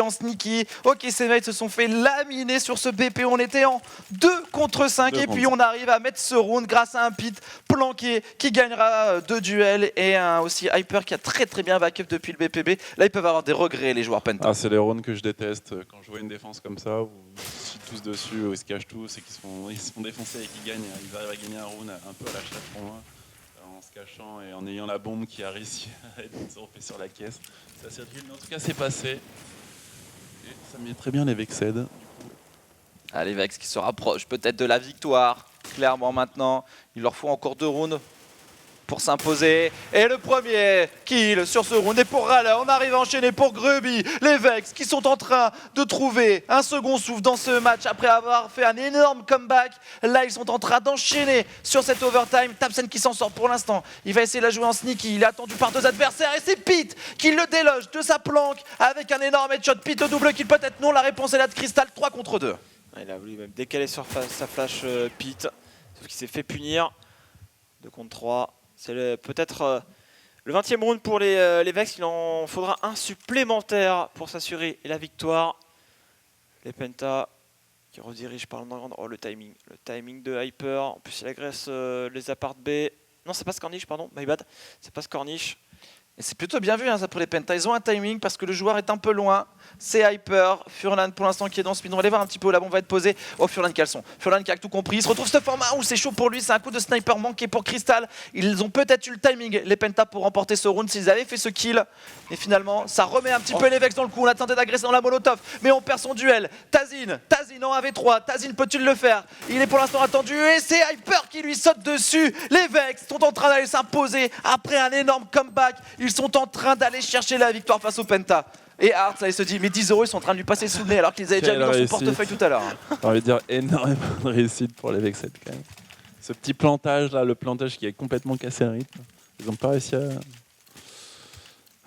Ok, ces mates se sont fait laminer sur ce BP. On était en 2 contre 5 et puis on arrive à mettre ce round grâce à un Pete planqué qui gagnera 2 duels et un aussi Hyper qui a très bien backup depuis le BPB. Là, ils peuvent avoir des regrets, les joueurs Penta. Ah, c'est les rounds que je déteste quand je vois une défense comme ça où ils sont tous dessus, où ils se cachent tous et qu'ils se font défoncer et qu'ils gagnent. Ils arrivent à gagner un round un peu à la chatte pour moi, en se cachant et en ayant la bombe qui a réussi à être surfée sur la caisse. C'est assez ridicule, mais en tout cas, c'est passé. Et ça met très bien les Vexed. Allez, Vex qui se rapproche peut-être de la victoire. Clairement maintenant, il leur faut encore 2 rounds pour s'imposer. Et le premier kill sur ce round est pour Rala. On arrive à enchaîner pour Grubby. Les Vex qui sont en train de trouver un second souffle dans ce match après avoir fait un énorme comeback. Là, ils sont en train d'enchaîner sur cette overtime. Tabsen qui s'en sort pour l'instant. Il va essayer de la jouer en sneaky. Il est attendu par 2 adversaires et c'est Pete qui le déloge de sa planque avec un énorme headshot. Pete au double kill peut-être non. La réponse est là de Crystal. 3 contre 2. Il a voulu même décaler sur sa flash Pete. Sauf qu'il s'est fait punir. 2 contre 3. C'est peut-être le 20e round pour les Vex. Il en faudra un supplémentaire pour s'assurer la victoire. Les Penta qui redirigent par l'underground. Oh, le timing de Hyper. En plus, il agresse les apparts B. Non, c'est pas Scornish, pardon. My bad. C'est pas Scornish. Et c'est plutôt bien vu ça pour les Penta. Ils ont un timing parce que le joueur est un peu loin. C'est Hyper. Furlan pour l'instant qui est dans le speed. On va aller voir un petit peu où la bombe va être posée. Oh, Furlan qui a le son. Furlan qui a tout compris. Il se retrouve ce format où c'est chaud pour lui. C'est un coup de sniper manqué pour Crystal. Ils ont peut-être eu le timing, les Penta, pour remporter ce round s'ils avaient fait ce kill. Et finalement, ça remet un petit peu les Vex dans le coup. On attendait d'agresser dans la molotov. Mais on perd son duel. Tazin en 1v3. Tazin peut-il le faire? Il est pour l'instant attendu. Et c'est Hyper qui lui saute dessus. Les Vex sont en train d'aller s'imposer après un énorme comeback. Ils sont en train d'aller chercher la victoire face au Penta. Et Hart, ça, il se dit, mais 10 €, ils sont en train de lui passer sous le nez alors qu'ils avaient déjà vu dans son portefeuille tout à l'heure. J'ai envie de dire énormément de réussite pour les Vexed quand même. Ce petit plantage là, le plantage qui a complètement cassé le rythme. Ils n'ont pas réussi à...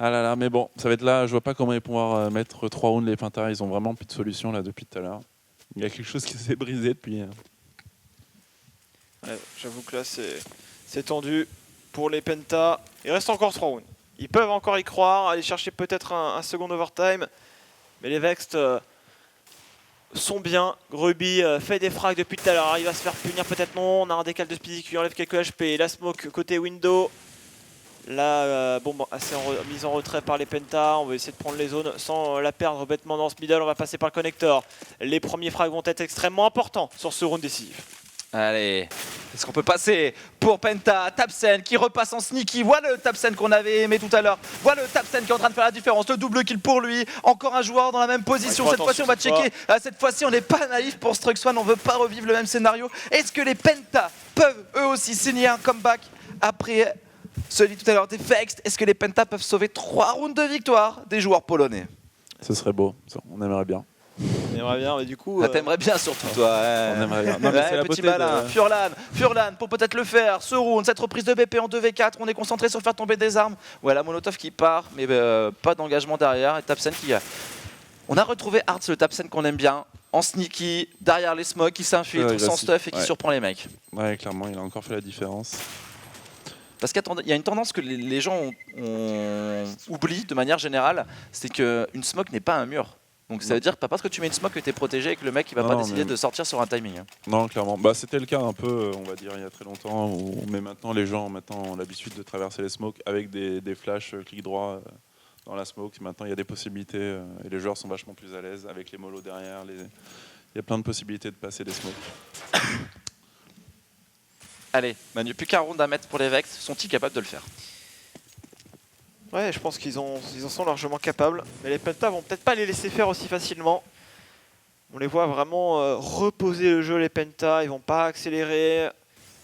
Ah là là, mais bon, ça va être là, je vois pas comment ils vont pouvoir mettre 3 rounds les Penta. Ils ont vraiment plus de solution là depuis tout à l'heure. Il y a quelque chose qui s'est brisé depuis... Ouais, j'avoue que là, c'est tendu pour les Penta. Il reste encore 3 rounds. Ils peuvent encore y croire, aller chercher peut-être un second overtime. Mais les Vex sont bien. Grubby fait des frags depuis tout à l'heure. Il va se faire punir, peut-être non. On a un décal de Speedy qui lui enlève quelques HP. La smoke côté window. Là, bon, assez mise en retrait par les Penta. On va essayer de prendre les zones sans la perdre bêtement dans ce middle. On va passer par le connector. Les premiers frags vont être extrêmement importants sur ce round décisif. Allez, est-ce qu'on peut passer pour Penta? Tabsen qui repasse en sneaky. Voilà le Tabsen qu'on avait aimé tout à l'heure. Voilà le Tabsen qui est en train de faire la différence. Le double kill pour lui. Encore un joueur dans la même position. Ouais, cette fois-ci, on va checker. Cette fois-ci, on n'est pas naïf pour Struxone. On ne veut pas revivre le même scénario. Est-ce que les Penta peuvent eux aussi signer un comeback après celui tout à l'heure des Vex? Est-ce que les Penta peuvent sauver 3 rounds de victoire des joueurs polonais? Ce serait beau, on aimerait bien. On aimerait bien, mais du coup... T'aimerais bien surtout toi. On aimerait bien. Non, mais c'est la petit beauté malin. de... Furlan pour peut-être le faire. Ce round, cette reprise de BP en 2v4. On est concentré sur faire tomber des armes. Ouais, la Molotov qui part, mais pas d'engagement derrière. Et Tabsen qui... On a retrouvé Hartz, le Tabsen qu'on aime bien. En sneaky, derrière les smokes, qui s'infiltre sans stuff et qui surprend les mecs. Ouais, clairement, il a encore fait la différence. Parce qu'il y a une tendance que les gens oublient de manière générale, c'est qu'une smoke n'est pas un mur. Donc ça veut dire pas parce que tu mets une smoke que tu es protégé et que le mec il va pas décider de sortir sur un timing. Non, clairement. Bah, c'était le cas un peu, on va dire, il y a très longtemps. Mais maintenant, les gens ont l'habitude de traverser les smokes avec des flashs clic droit dans la smoke. Maintenant, il y a des possibilités et les joueurs sont vachement plus à l'aise avec les molos derrière. Il y a plein de possibilités de passer des smokes. Allez, Manu, plus qu'un round à mettre pour les Vex. Sont-ils capables de le faire? Ouais, je pense qu'ils en sont largement capables. Mais les Penta vont peut-être pas les laisser faire aussi facilement. On les voit vraiment reposer le jeu, les Penta. Ils vont pas accélérer.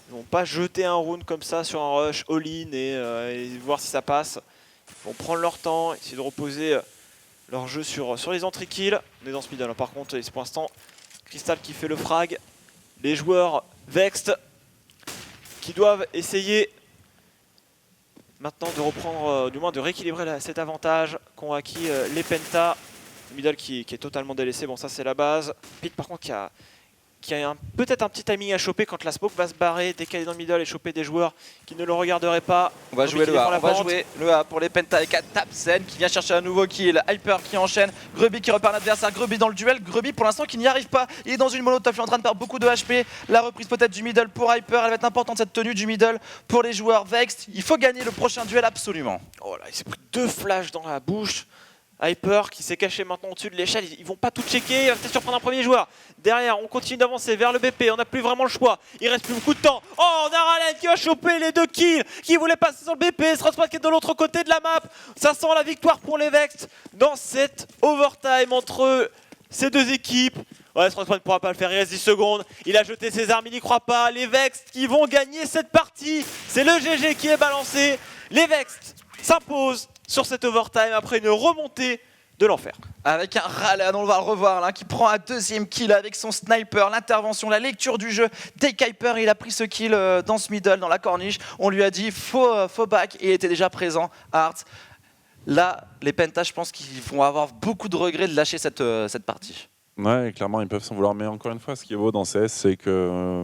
Ils vont pas jeter un round comme ça sur un rush all-in et voir si ça passe. Ils vont prendre leur temps, essayer de reposer leur jeu sur les entrées kills. On est dans ce middle, par contre, pour l'instant, Crystal qui fait le frag. Les joueurs Vexed qui doivent essayer maintenant de reprendre, du moins de rééquilibrer cet avantage qu'ont acquis les Penta. Le middle qui est totalement délaissé, bon ça c'est la base. Pete par contre qui a peut-être un petit timing à choper quand la smoke va se barrer, décaler dans le middle et choper des joueurs qui ne le regarderaient pas. On va jouer le A, pour les Penta avec Tapsen qui vient chercher un nouveau kill, Hyper qui enchaîne, Grubby qui repère l'adversaire, Grubby dans le duel, Grubby pour l'instant qui n'y arrive pas, il est dans une molotov, il est en train de perdre beaucoup de HP, la reprise peut-être du middle pour Hyper, elle va être importante cette tenue du middle pour les joueurs Vexed, il faut gagner le prochain duel absolument. Oh là, il s'est pris 2 flashs dans la bouche. Hyper qui s'est caché maintenant au-dessus de l'échelle, ils vont pas tout checker, il va peut-être surprendre un premier joueur. Derrière, on continue d'avancer vers le BP, on n'a plus vraiment le choix, il reste plus beaucoup de temps. Oh, on a Ralen qui va choper les 2 kills, qui voulait passer sur le BP, Strasbourg qui est de l'autre côté de la map. Ça sent la victoire pour les Vexed dans cette overtime entre ces 2 équipes. Ouais, Strasbourg ne pourra pas le faire, il reste 10 secondes, il a jeté ses armes, il n'y croit pas. Les Vexed qui vont gagner cette partie, c'est le GG qui est balancé. Les Vexed s'imposent sur cette overtime après une remontée de l'enfer. Avec un Ralen, on va le revoir là, qui prend un 2e kill avec son sniper, l'intervention, la lecture du jeu. Dès qu'Hyper il a pris ce kill dans ce middle, dans la corniche, on lui a dit faux back et il était déjà présent à Hearts. Là, les Penta, je pense qu'ils vont avoir beaucoup de regrets de lâcher cette partie. Ouais, clairement, ils peuvent s'en vouloir. Mais encore une fois, ce qui est beau dans CS, c'est que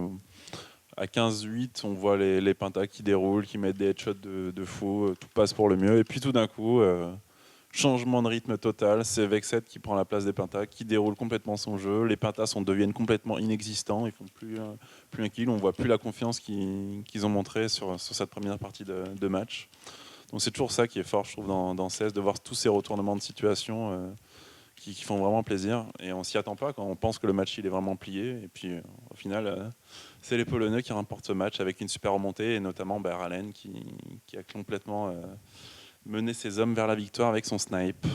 à 15-8, on voit les Penta qui déroulent, qui mettent des headshots de fou, tout passe pour le mieux. Et puis tout d'un coup, changement de rythme total, c'est Vexed qui prend la place des Penta, qui déroule complètement son jeu. Les Penta deviennent complètement inexistants, ils font plus un kill, on voit plus la confiance qu'ils ont montrée sur cette première partie de match. Donc c'est toujours ça qui est fort, je trouve, dans CS, de voir tous ces retournements de situation qui font vraiment plaisir. Et on s'y attend pas quand on pense que le match il est vraiment plié. Et puis au final, c'est les Polonais qui remportent ce match avec une super remontée, et notamment Ralen qui a complètement mené ses hommes vers la victoire avec son snipe.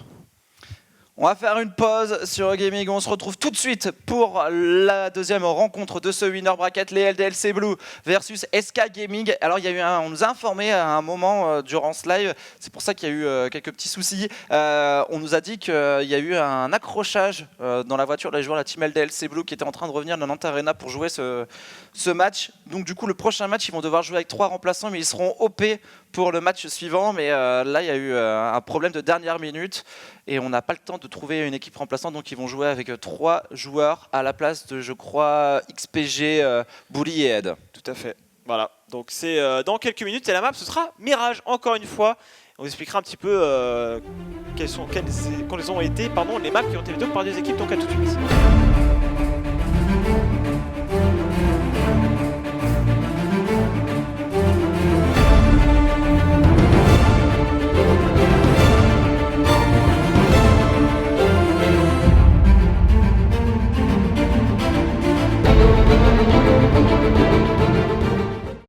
On va faire une pause sur Gaming, on se retrouve tout de suite pour la deuxième rencontre de ce winner bracket, les LDLC Blue versus SK Gaming. Alors on nous a informé à un moment durant ce live, c'est pour ça qu'il y a eu quelques petits soucis. On nous a dit qu'il y a eu un accrochage dans la voiture des joueurs de la team LDLC Blue qui était en train de revenir de Nantes Arena pour jouer ce match. Donc du coup le prochain match ils vont devoir jouer avec 3 remplaçants, mais ils seront OP pour le match suivant. Mais là il y a eu un problème de dernière minute et on n'a pas le temps de trouver une équipe remplaçante, donc ils vont jouer avec 3 joueurs à la place de, je crois, XPG, Bully et Ed. Tout à fait. Voilà, donc c'est dans quelques minutes et la map ce sera Mirage encore une fois. On vous expliquera un petit peu quelles ont été les maps qui ont été faites par 2 équipes, donc à tout de suite.